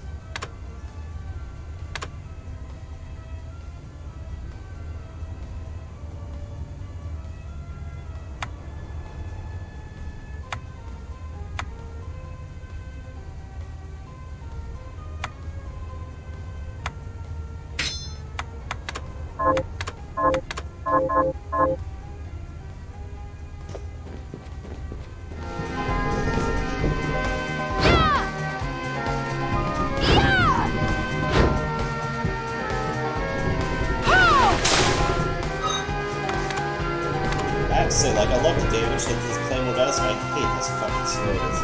I have to say, like, I love the damage that this Claymore does, but I hate how fucking slow it is.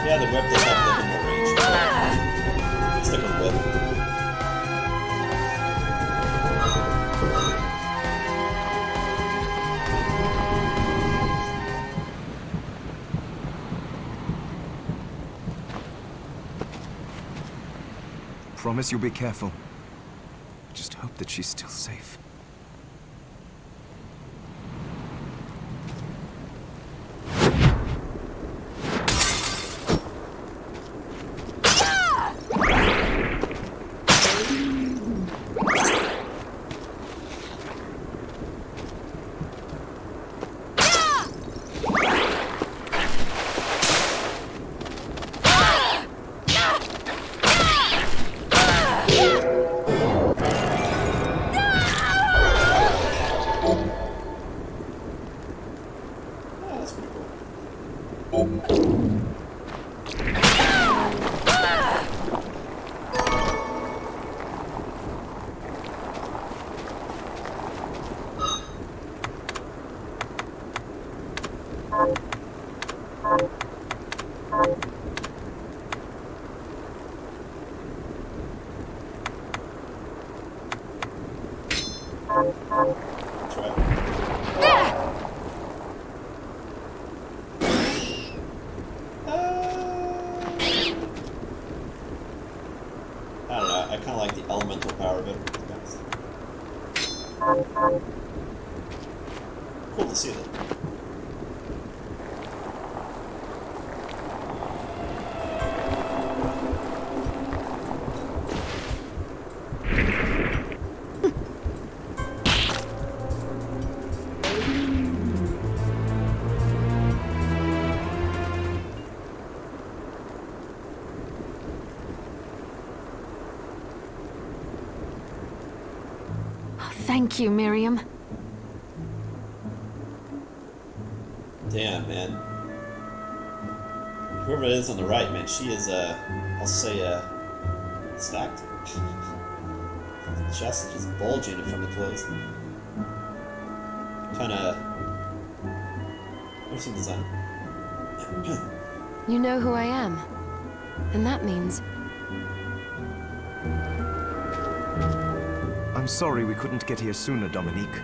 Yeah, the whip does have a little more range. Stick with whip. Promise you'll be careful. Just hope that she's still safe. I don't know, I kind of like the elemental power of it. Cool to see that. Thank you, Miriam. Damn, man. Whoever it is on the right, man, she is, I'll say, stacked. The chest is just bulging from the clothes. Kinda... Interesting design. You know who I am. And that means... I'm sorry we couldn't get here sooner, Dominique.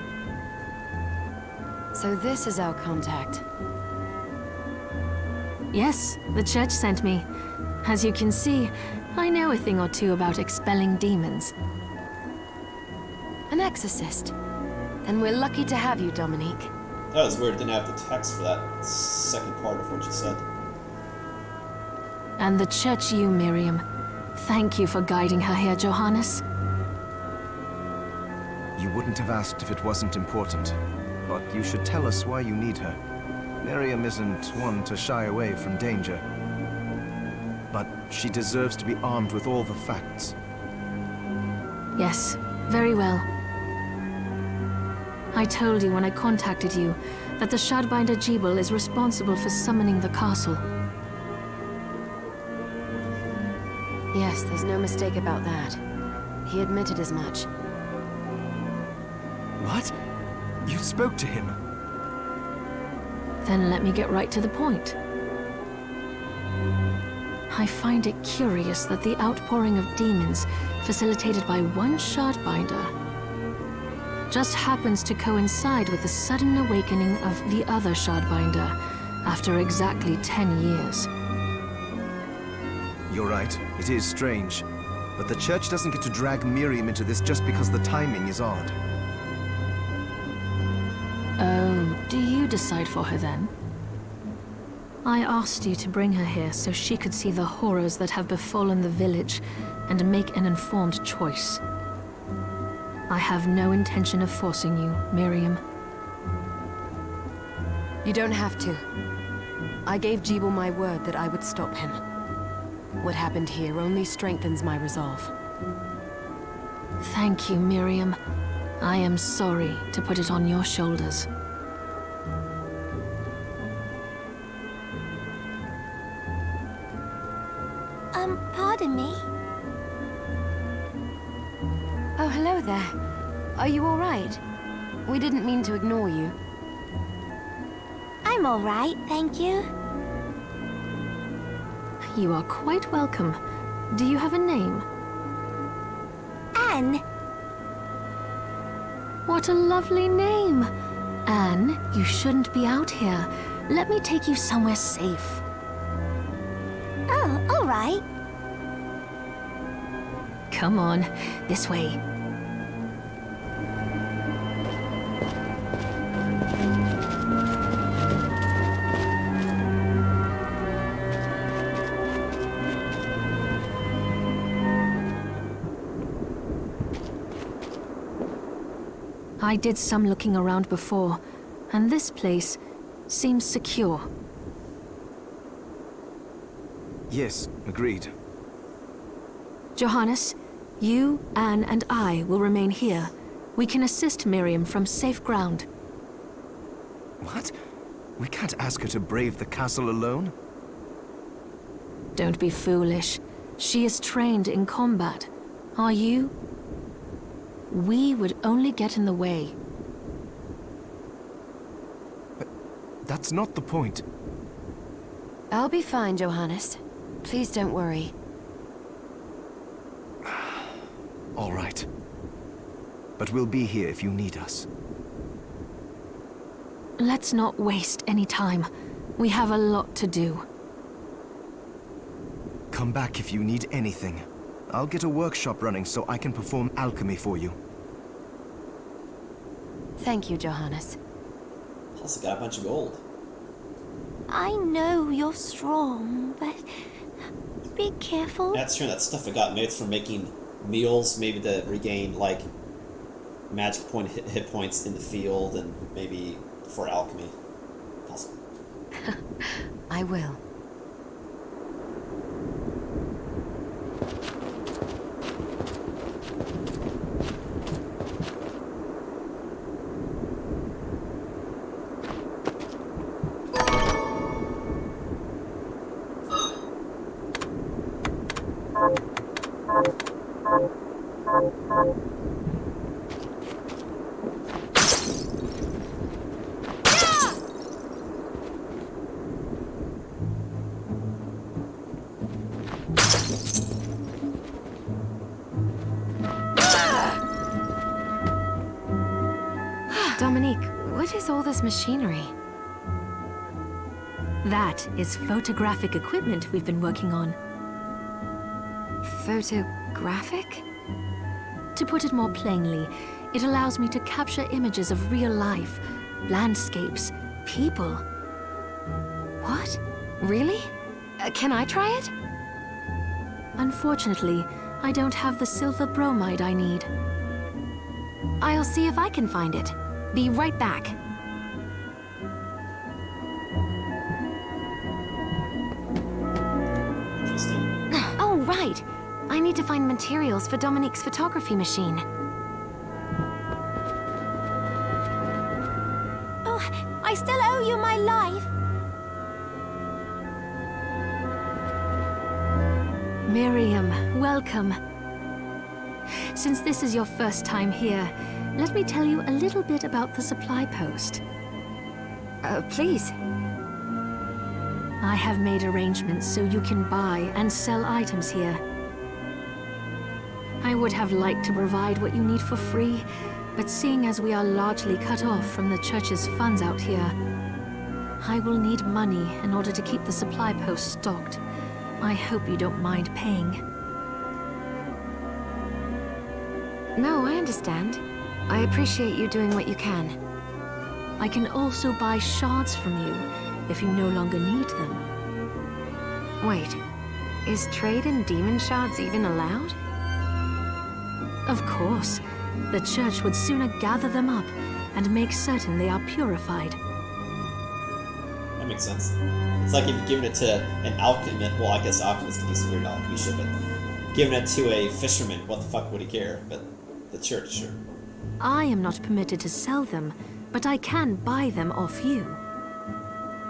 So this is our contact. Yes, the church sent me. As you can see, I know a thing or two about expelling demons. An exorcist. Then we're lucky to have you, Dominique. That was weird, didn't have the text for that second part of what you said. And the church you, Miriam. Thank you for guiding her here, Johannes. You wouldn't have asked if it wasn't important, but you should tell us why you need her. Miriam isn't one to shy away from danger. but she deserves to be armed with all the facts. Yes, very well. I told you when I contacted you that the Shardbinder Jebel is responsible for summoning the castle. Yes, there's no mistake about that. He admitted as much. What? You spoke to him? Then let me get right to the point. I find it curious that the outpouring of demons, facilitated by one Shardbinder, just happens to coincide with the sudden awakening of the other Shardbinder after exactly 10 years. You're right, it is strange. But the Church doesn't get to drag Miriam into this just because the timing is odd. Oh, do you decide for her then? I asked you to bring her here so she could see the horrors that have befallen the village and make an informed choice. I have no intention of forcing you, Miriam. You don't have to. I gave Jebel my word that I would stop him. What happened here only strengthens my resolve. Thank you, Miriam. I am sorry to put it on your shoulders. Pardon me? Oh, hello there. Are you all right? We didn't mean to ignore you. I'm all right, thank you. You are quite welcome. Do you have a name? Anne. What a lovely name! Anne, you shouldn't be out here. Let me take you somewhere safe. Oh, all right. Come on, this way. I did some looking around before, and this place seems secure. Yes, agreed. Johannes, you, Anne, and I will remain here. We can assist Miriam from safe ground. What? We can't ask her to brave the castle alone? Don't be foolish. She is trained in combat. Are you? We would only get in the way. That's not the point. I'll be fine, Johannes. Please don't worry. All right. But we'll be here if you need us. Let's not waste any time. We have a lot to do. Come back if you need anything. I'll get a workshop running so I can perform alchemy for you. Thank you, Johannes. Also got a bunch of gold. I know you're strong, but be careful. That's true. That stuff I got, maybe it's for making meals, maybe to regain, like, magic point hit points in the field, and maybe for alchemy. Possible. I will. Dominique, what is all this machinery? That is photographic equipment we've been working on. Photographic? To put it more plainly, it allows me to capture images of real life, landscapes, people. What? Really? Can I try it? Unfortunately, I don't have the silver bromide I need. I'll see if I can find it. Be right back. Interesting. I need to find materials for Dominique's photography machine. Oh, I still owe you my life. Miriam, welcome. Since this is your first time here, let me tell you a little bit about the supply post. Please. I have made arrangements so you can buy and sell items here. I would have liked to provide what you need for free, but seeing as we are largely cut off from the church's funds out here, I will need money in order to keep the supply post stocked. I hope you don't mind paying. No, I understand. I appreciate you doing what you can. I can also buy shards from you if you no longer need them. Wait, is trade in demon shards even allowed? Of course. The church would sooner gather them up and make certain they are purified. That makes sense. It's like if you're giving it to an alchemist. Well, I guess alchemists can use weird alchemy shit, but giving it to a fisherman, what the fuck would he care? But the church, sure. I am not permitted to sell them, but I can buy them off you.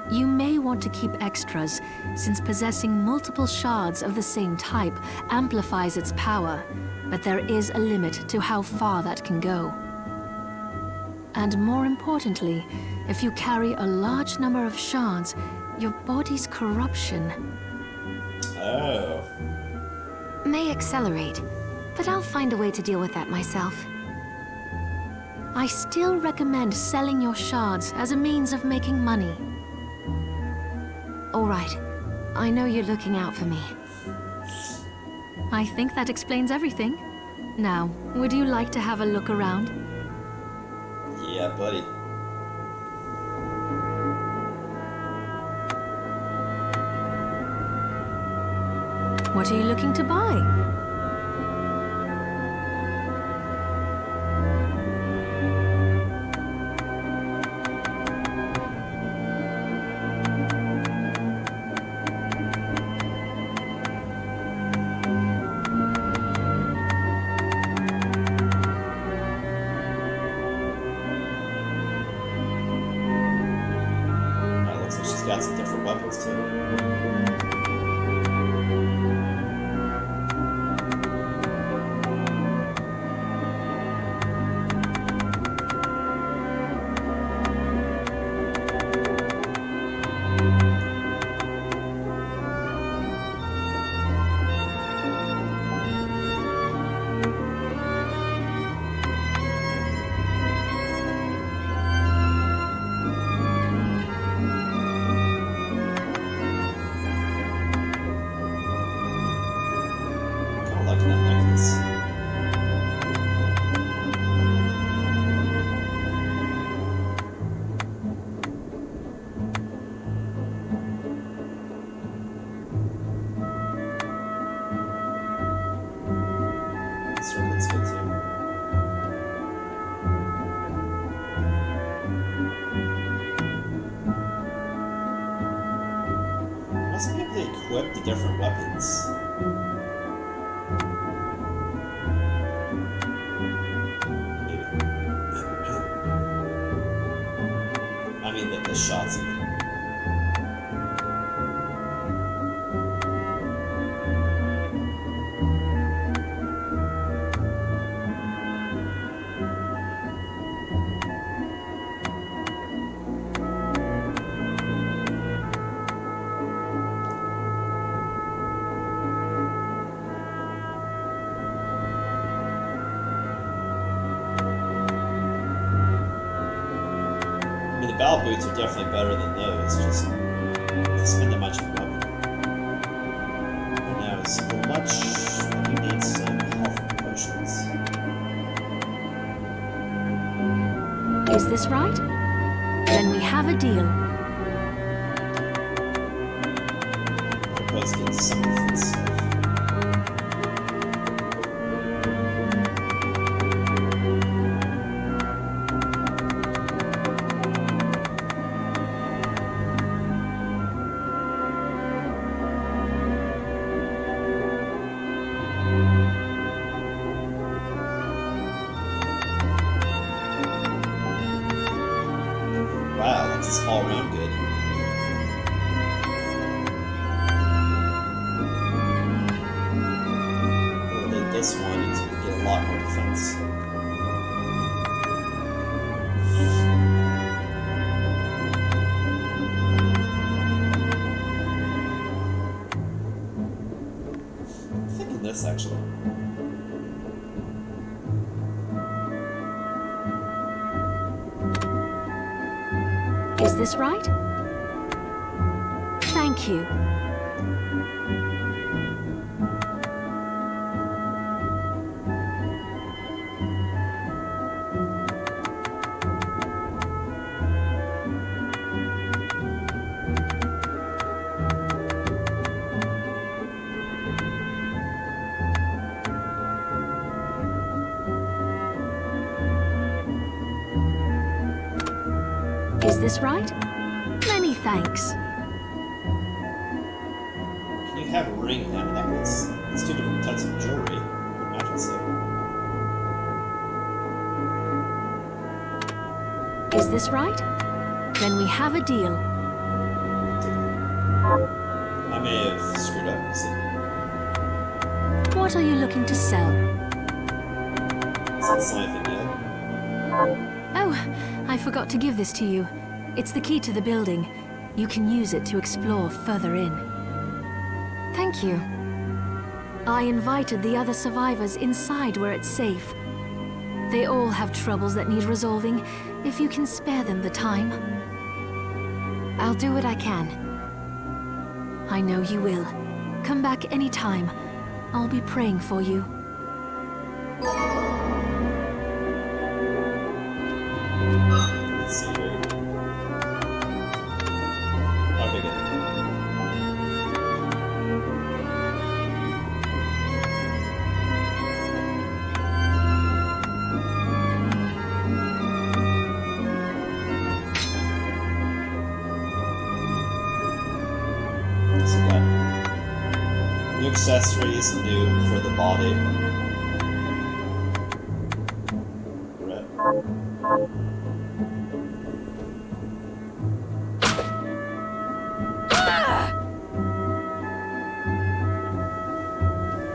You may want to keep extras, since possessing multiple shards of the same type amplifies its power, but there is a limit to how far that can go. And more importantly, if you carry a large number of shards, your body's corruption... Oh. May accelerate, but I'll find a way to deal with that myself. I still recommend selling your shards as a means of making money. All right. I know you're looking out for me. I think that explains everything. Now, would you like to have a look around? Yeah, buddy. What are you looking to buy? Looks like she's got some different weapons too. Circlet's good too. Must be able to equip the different weapons. Maybe. I mean the shots of it. I mean, the battle boots are definitely better than those, just to spend that much on a weapon. And now it's so much, you need some health potions. Is this right? Then we have a deal. Opposed to some defense. it's all around good. Or this one, it's going to get a lot more defense. I'm thinking this actually. Is this right? Thank you. Is this right? Many thanks. Can you have a ring and a necklace? It's two different types of jewelry. I imagine so. Is this right? Then we have a deal. I may have screwed up. So. What are you looking to sell? Is that anything yet? Oh, I forgot to give this to you. It's the key to the building. You can use it to explore further in. Thank you. I invited the other survivors inside where it's safe. They all have troubles that need resolving, if you can spare them the time. I'll do what I can. I know you will. Come back anytime. I'll be praying for you. Let's see here. Okay, good. So we got new accessories, new for the body. Red.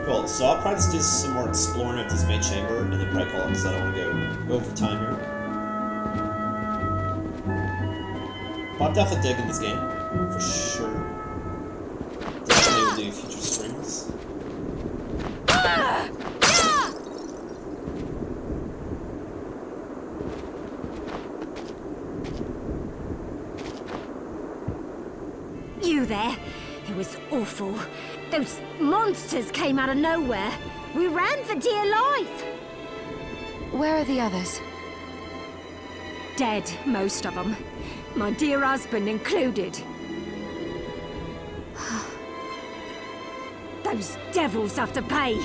Cool, so I'll probably just do some more exploring of this main chamber and then probably call it because I don't want to go over time here. But I'm definitely digging this game, for sure. Definitely will do future streams. You there? It was awful. Those monsters came out of nowhere. We ran for dear life. Where are the others? Dead, most of them. My dear husband included. Those devils have to pay.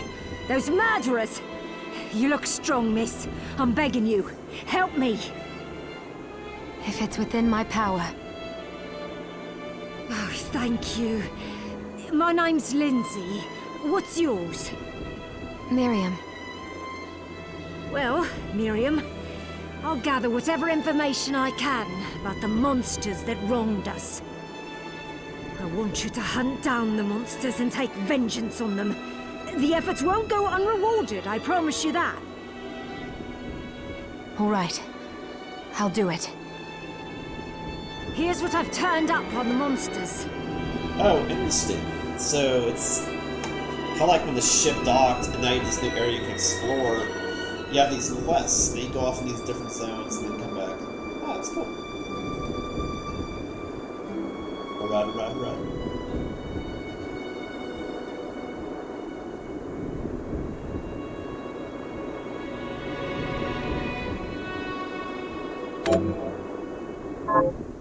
Those murderers. You look strong, miss. I'm begging you. Help me. If it's within my power. Oh, thank you. My name's Lindsay. What's yours? Miriam. Well, Miriam, I'll gather whatever information I can about the monsters that wronged us. I want you to hunt down the monsters and take vengeance on them. The efforts won't go unrewarded, I promise you that. All right. I'll do it. Here's what I've turned up on the monsters. Oh, interesting. So it's kind of like when the ship docked and now you have this new area you can explore. You have these quests, then you go off in these different zones and then come back. Oh, that's cool. Alright.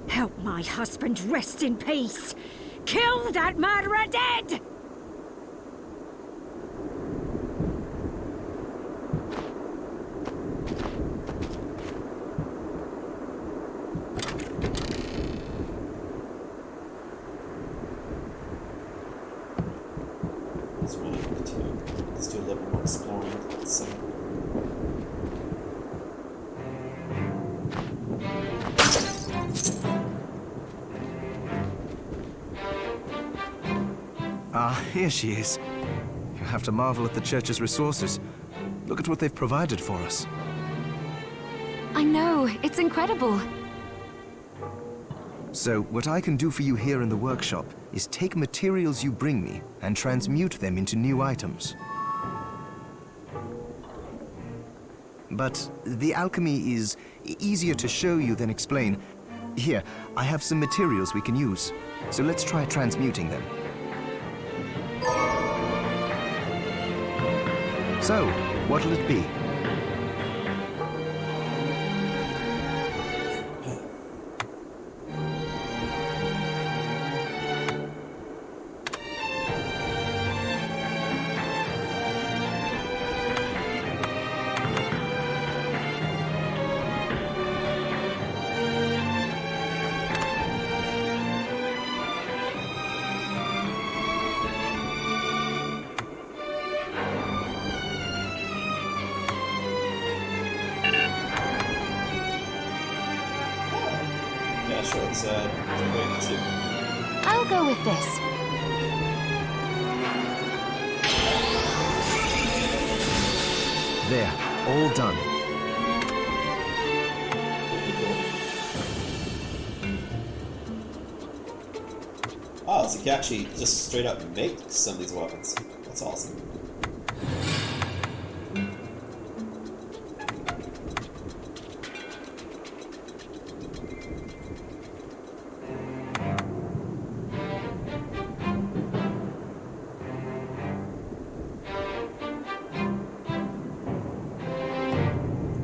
Help my husband rest in peace. Kill that murderer dead! Let's do a little bit more exploring. Let's see. here she is. You have to marvel at the Church's resources. Look at what they've provided for us. I know, it's incredible. So, what I can do for you here in the workshop is take materials you bring me and transmute them into new items. But the alchemy is easier to show you than explain. Here, I have some materials we can use, so let's try transmuting them. So, what'll it be? Yeah, sure, it's great too. I'll go with this. There, all done. Oh, so you can actually just straight up make some of these weapons. That's awesome.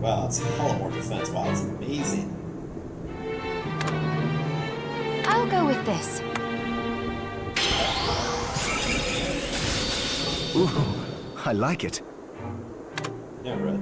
Wow, that's a hell of more defense. Wow, that's amazing. I'll go with this. Ooh, I like it. Yeah, right.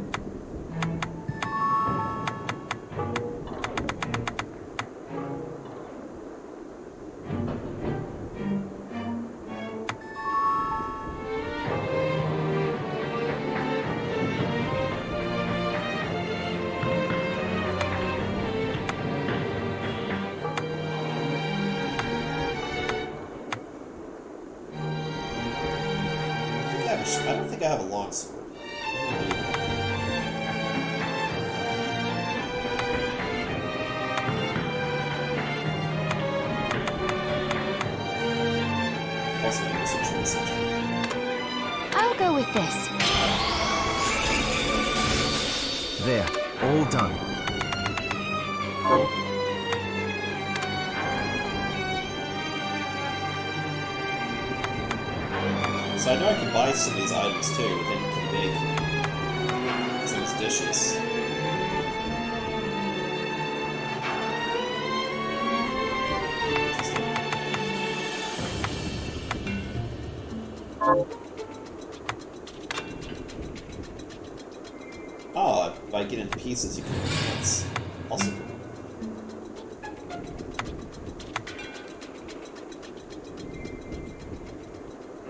I don't think I have a long sword. Also, maybe it's a choice. I'll go with this. There, all done. So I know I can buy some of these items too, but then you can make some of these dishes. Interesting. Oh, by getting pieces you can... That's also cool.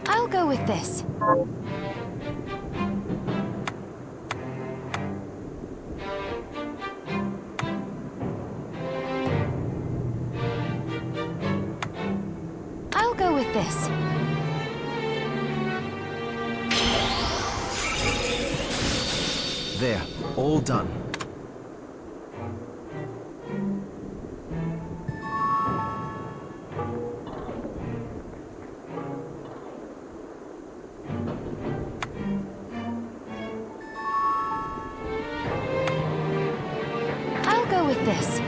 I'll go with this. I'll go with this. There, all done. I'll go with this.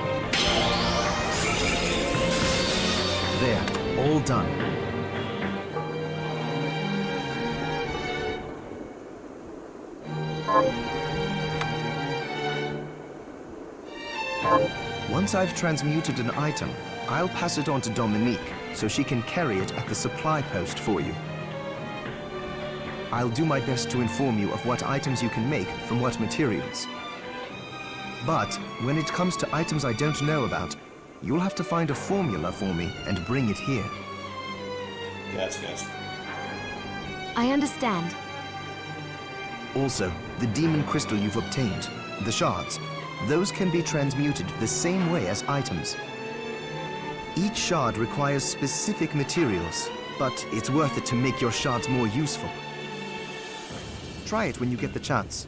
There, all done. Once I've transmuted an item, I'll pass it on to Dominique so she can carry it at the supply post for you. I'll do my best to inform you of what items you can make from what materials. But when it comes to items I don't know about, you'll have to find a formula for me and bring it here. Gotcha. I understand. Also, the demon crystal you've obtained, the shards, those can be transmuted the same way as items. Each shard requires specific materials, but it's worth it to make your shards more useful. Try it when you get the chance.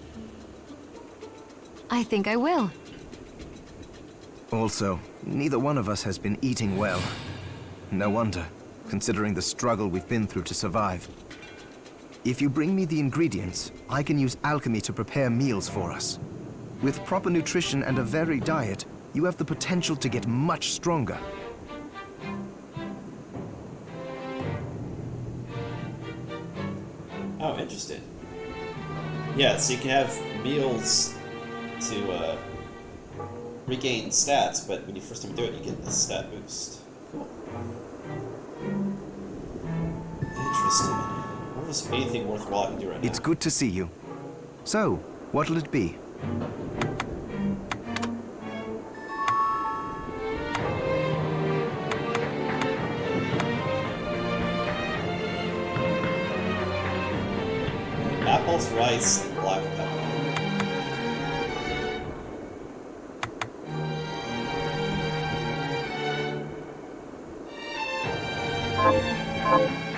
I think I will. Also, neither one of us has been eating well. No wonder, considering the struggle we've been through to survive. If you bring me the ingredients, I can use alchemy to prepare meals for us. With proper nutrition and a varied diet, you have the potential to get much stronger. Oh, interesting. Yeah, so you can have meals to regain stats, but when you first time do it, you get the stat boost. Cool. Interesting. I wonder if there's anything worthwhile I can do right now. It's good to see you. So, what'll it be? Apples, rice, and black pepper.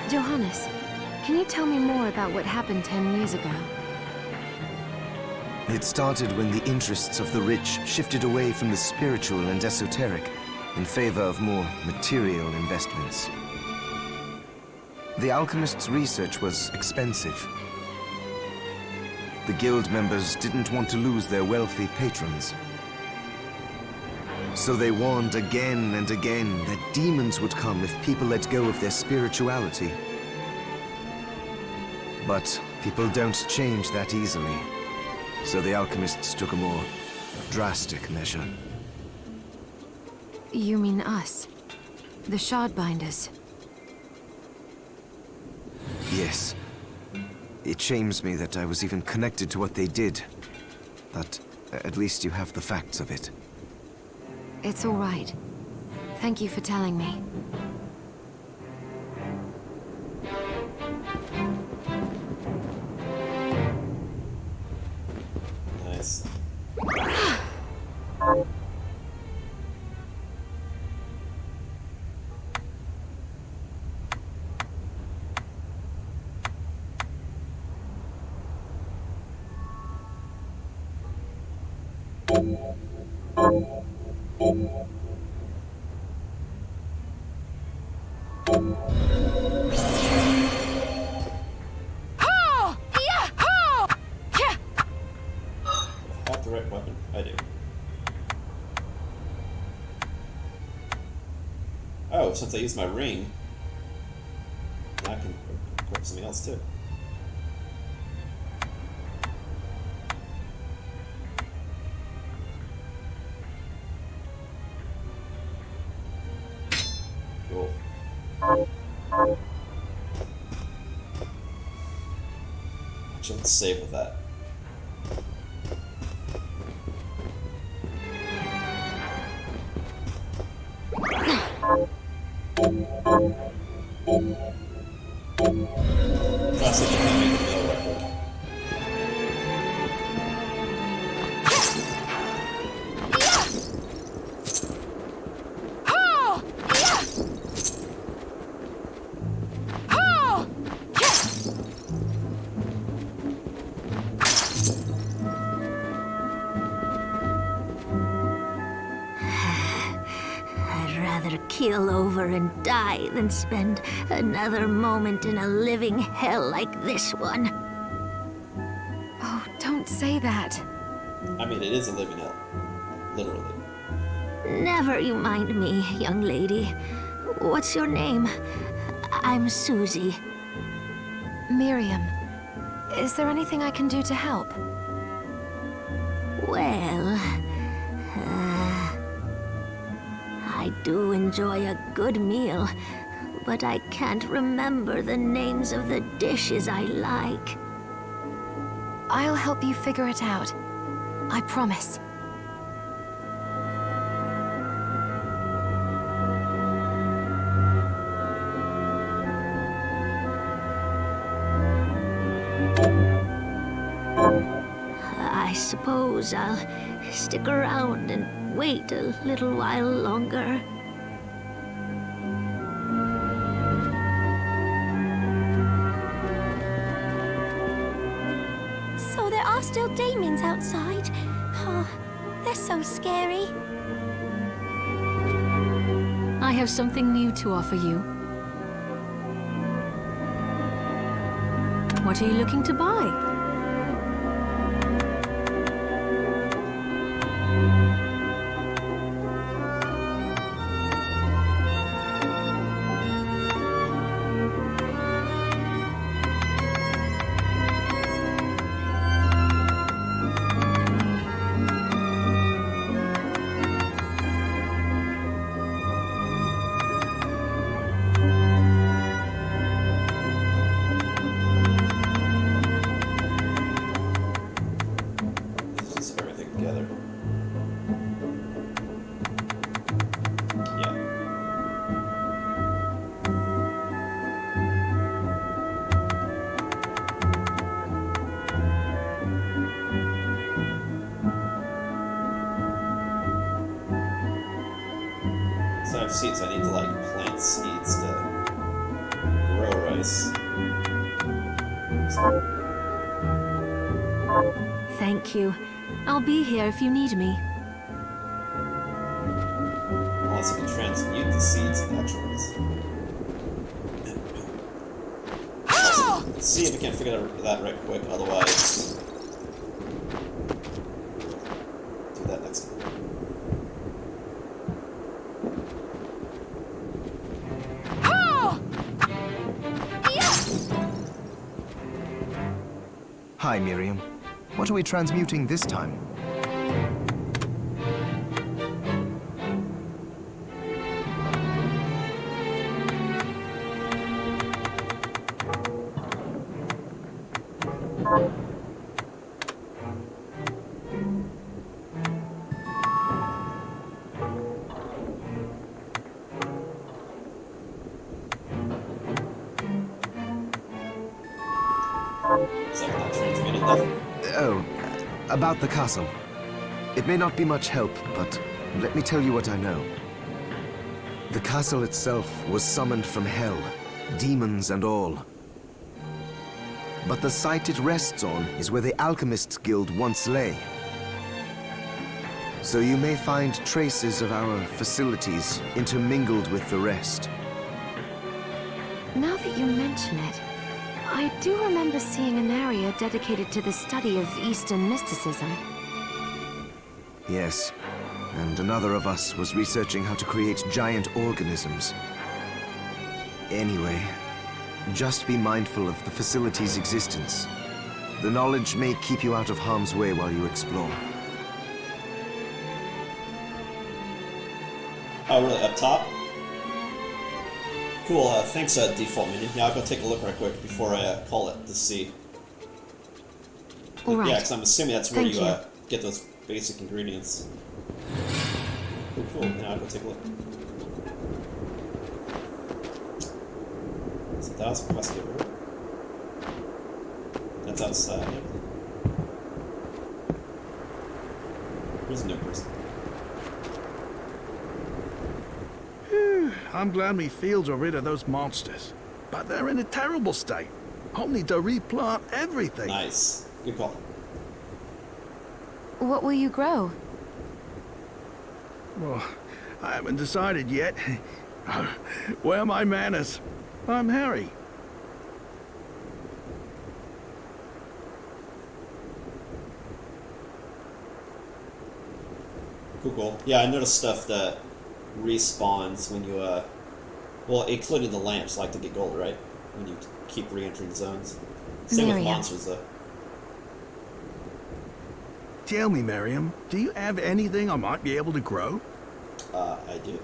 Johannes, can you tell me more about what happened 10 years ago? It started when the interests of the rich shifted away from the spiritual and esoteric in favor of more material investments. The alchemist's research was expensive. The guild members didn't want to lose their wealthy patrons. So they warned again and again that demons would come if people let go of their spirituality. But people don't change that easily. So the alchemists took a more drastic measure. You mean us? The Shardbinders? Yes. It shames me that I was even connected to what they did. But at least you have the facts of it. It's all right. Thank you for telling me. Nice. Have the right weapon? I do. Oh, since I used my ring, now I can equip something else too. Cool. Actually, let's save with that. Plus, if you can make a meal record. I'd rather keel over and die than spend another moment in a living hell like this one. Oh, don't say that. I mean, it is a living hell. Literally. Never you mind me, young lady. What's your name? I'm Susie. Miriam, is there anything I can do to help? Well, I do enjoy a good meal, but I can't remember the names of the dishes I like. I'll help you figure it out. I promise. I suppose I'll stick around and wait a little while longer. still demons outside. Oh, they're so scary. I have something new to offer you. What are you looking to buy? Just everything together. Yeah. So I have seeds. I need to like plant seeds to grow rice. Thank you. I'll be here if you need me. Unless I can transmute the seeds into actual rice. Let's see if we can figure that right quick. Otherwise, do that next time. Hi, Miriam. What are we transmuting this time? So I'm not transmuting nothing. Oh, about the castle. It may not be much help, but let me tell you what I know. The castle itself was summoned from hell, demons and all. But the site it rests on is where the Alchemists Guild once lay. So you may find traces of our facilities intermingled with the rest. Now that you mention it, I do remember seeing an area dedicated to the study of Eastern mysticism. Yes, and another of us was researching how to create giant organisms. Anyway, just be mindful of the facility's existence. The knowledge may keep you out of harm's way while you explore. Oh, really? Up top? Cool, thanks, default minion. Yeah, I'll go take a look right quick before I call it to see. All right. Yeah, because I'm assuming that's where Thank you you. get those basic ingredients. Cool. Now I'll go take a look. So that was a quest giver. That's outside. Where's no person? I'm glad me fields are rid of those monsters. But they're in a terrible state. I'll need to replant everything. Nice. Good call. What will you grow? Well, I haven't decided yet. Where are my manners? I'm Harry. Cool. Yeah, I noticed stuff that respawns when you, well, including the lamps like to get gold, right? When you keep re-entering zones. Same with Miriam. monsters, though. Tell me, Miriam, do you have anything I might be able to grow? I do.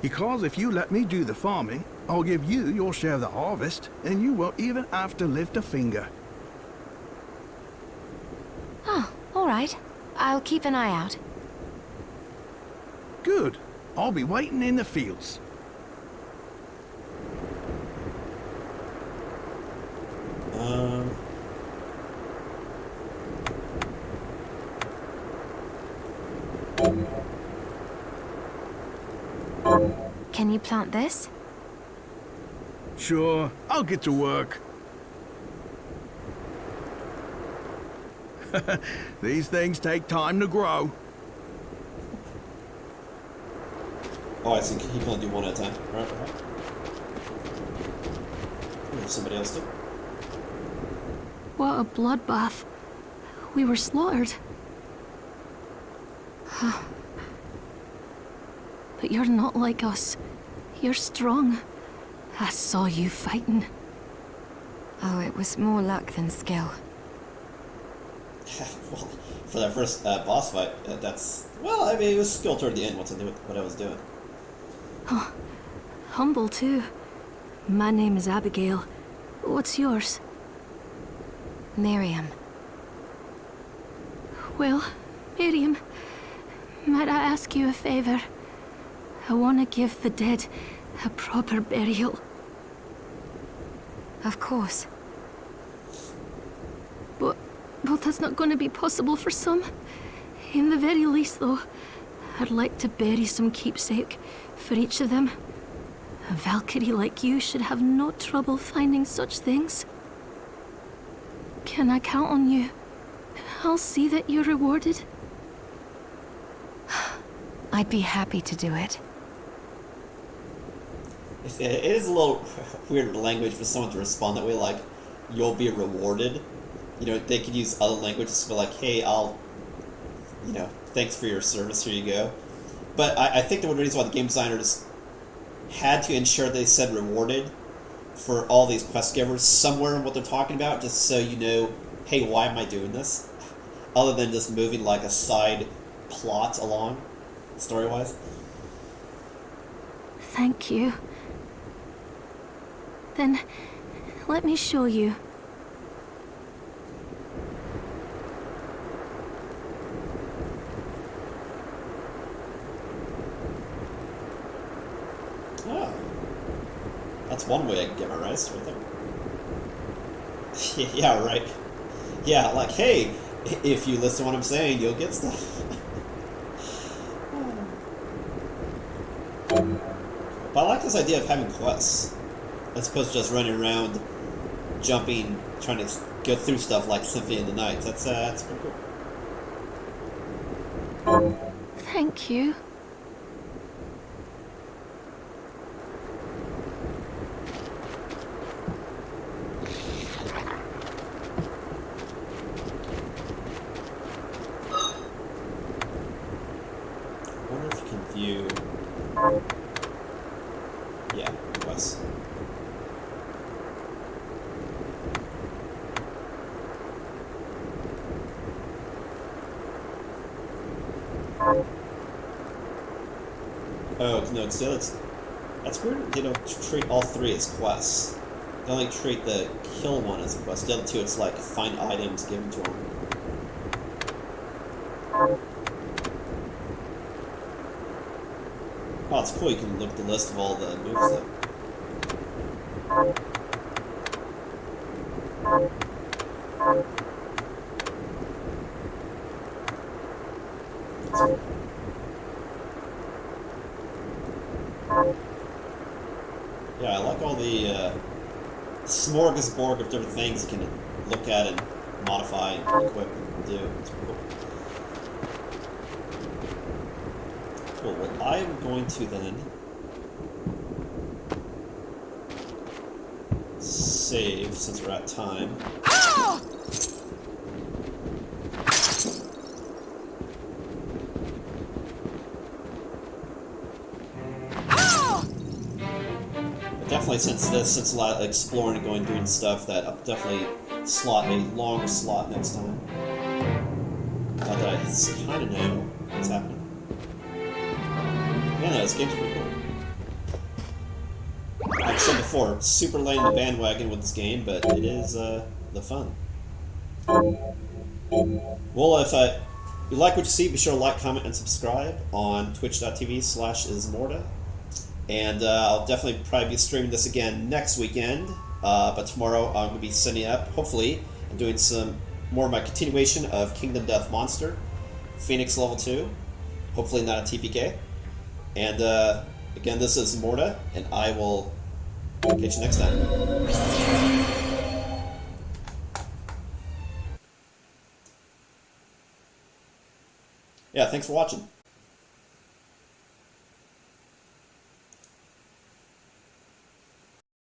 Because if you let me do the farming, I'll give you your share of the harvest, and you won't even have to lift a finger. Oh, all right. I'll keep an eye out. Good. I'll be waiting in the fields. Can you plant this? Sure, I'll get to work. These things take time to grow. Oh, I think he can only do one at a time. Alright. There's somebody else too. What a bloodbath. We were slaughtered. But you're not like us. You're strong. I saw you fighting. Oh, it was more luck than skill. Well, for that first boss fight, that's... Well, I mean, it was skill toward the end once I knew what I was doing. Oh, humble too. My name is Abigail. What's yours? Miriam. Well, Miriam, might I ask you a favor? I want to give the dead a proper burial. Of course. But that's not going to be possible for some. In the very least, though, I'd like to bury some keepsake for each of them. A Valkyrie like you should have no trouble finding such things. Can I count on you? I'll see that you're rewarded. I'd be happy to do it. It is a little weird language for someone to respond that way, like, you'll be rewarded. You know, they could use other languages to be like, hey, thanks for your service, here you go. But I think the one reason why the game designers had to ensure they said rewarded for all these quest givers somewhere in what they're talking about, just so you know, hey, why am I doing this? Other than just moving like a side plot along, story-wise. Thank you. Then, let me show you. Oh. That's one way I can get my rice right there. Yeah, right. Yeah, like, hey, if you listen to what I'm saying, you'll get stuff. But I like this idea of having quests, as opposed to just running around, jumping, trying to go through stuff like Symphony in the Night. That's pretty cool. Thank you. I wonder if you can view... Yeah, quests. Oh, no, it's the other... That's weird. They don't treat all three as quests. They only treat the kill one as a quest. The other two, it's like find items given to them. Oh, it's cool. You can look at the list of all the moves though. Yeah, I like all the smorgasbord of different things you can look at and modify and equip and do. It's pretty cool. Cool, well I'm going to then save since we're at time. Definitely since a lot of exploring and going through and stuff, that I'll definitely slot a longer slot next time. Now that I kind of know what's happening. Yeah, no, this game's pretty cool. Like I said before, super late in the bandwagon with this game, but it is the fun. Well, if you like what you see, be sure to like, comment, and subscribe on twitch.tv/Ismortah. And I'll definitely probably be streaming this again next weekend. But tomorrow I'm going to be setting up, hopefully, and doing some more of my continuation of Kingdom Death Monster, Phoenix Level 2. Hopefully not a TPK. And again, this is Ismortah, and I will catch you next time. yeah, thanks for watching.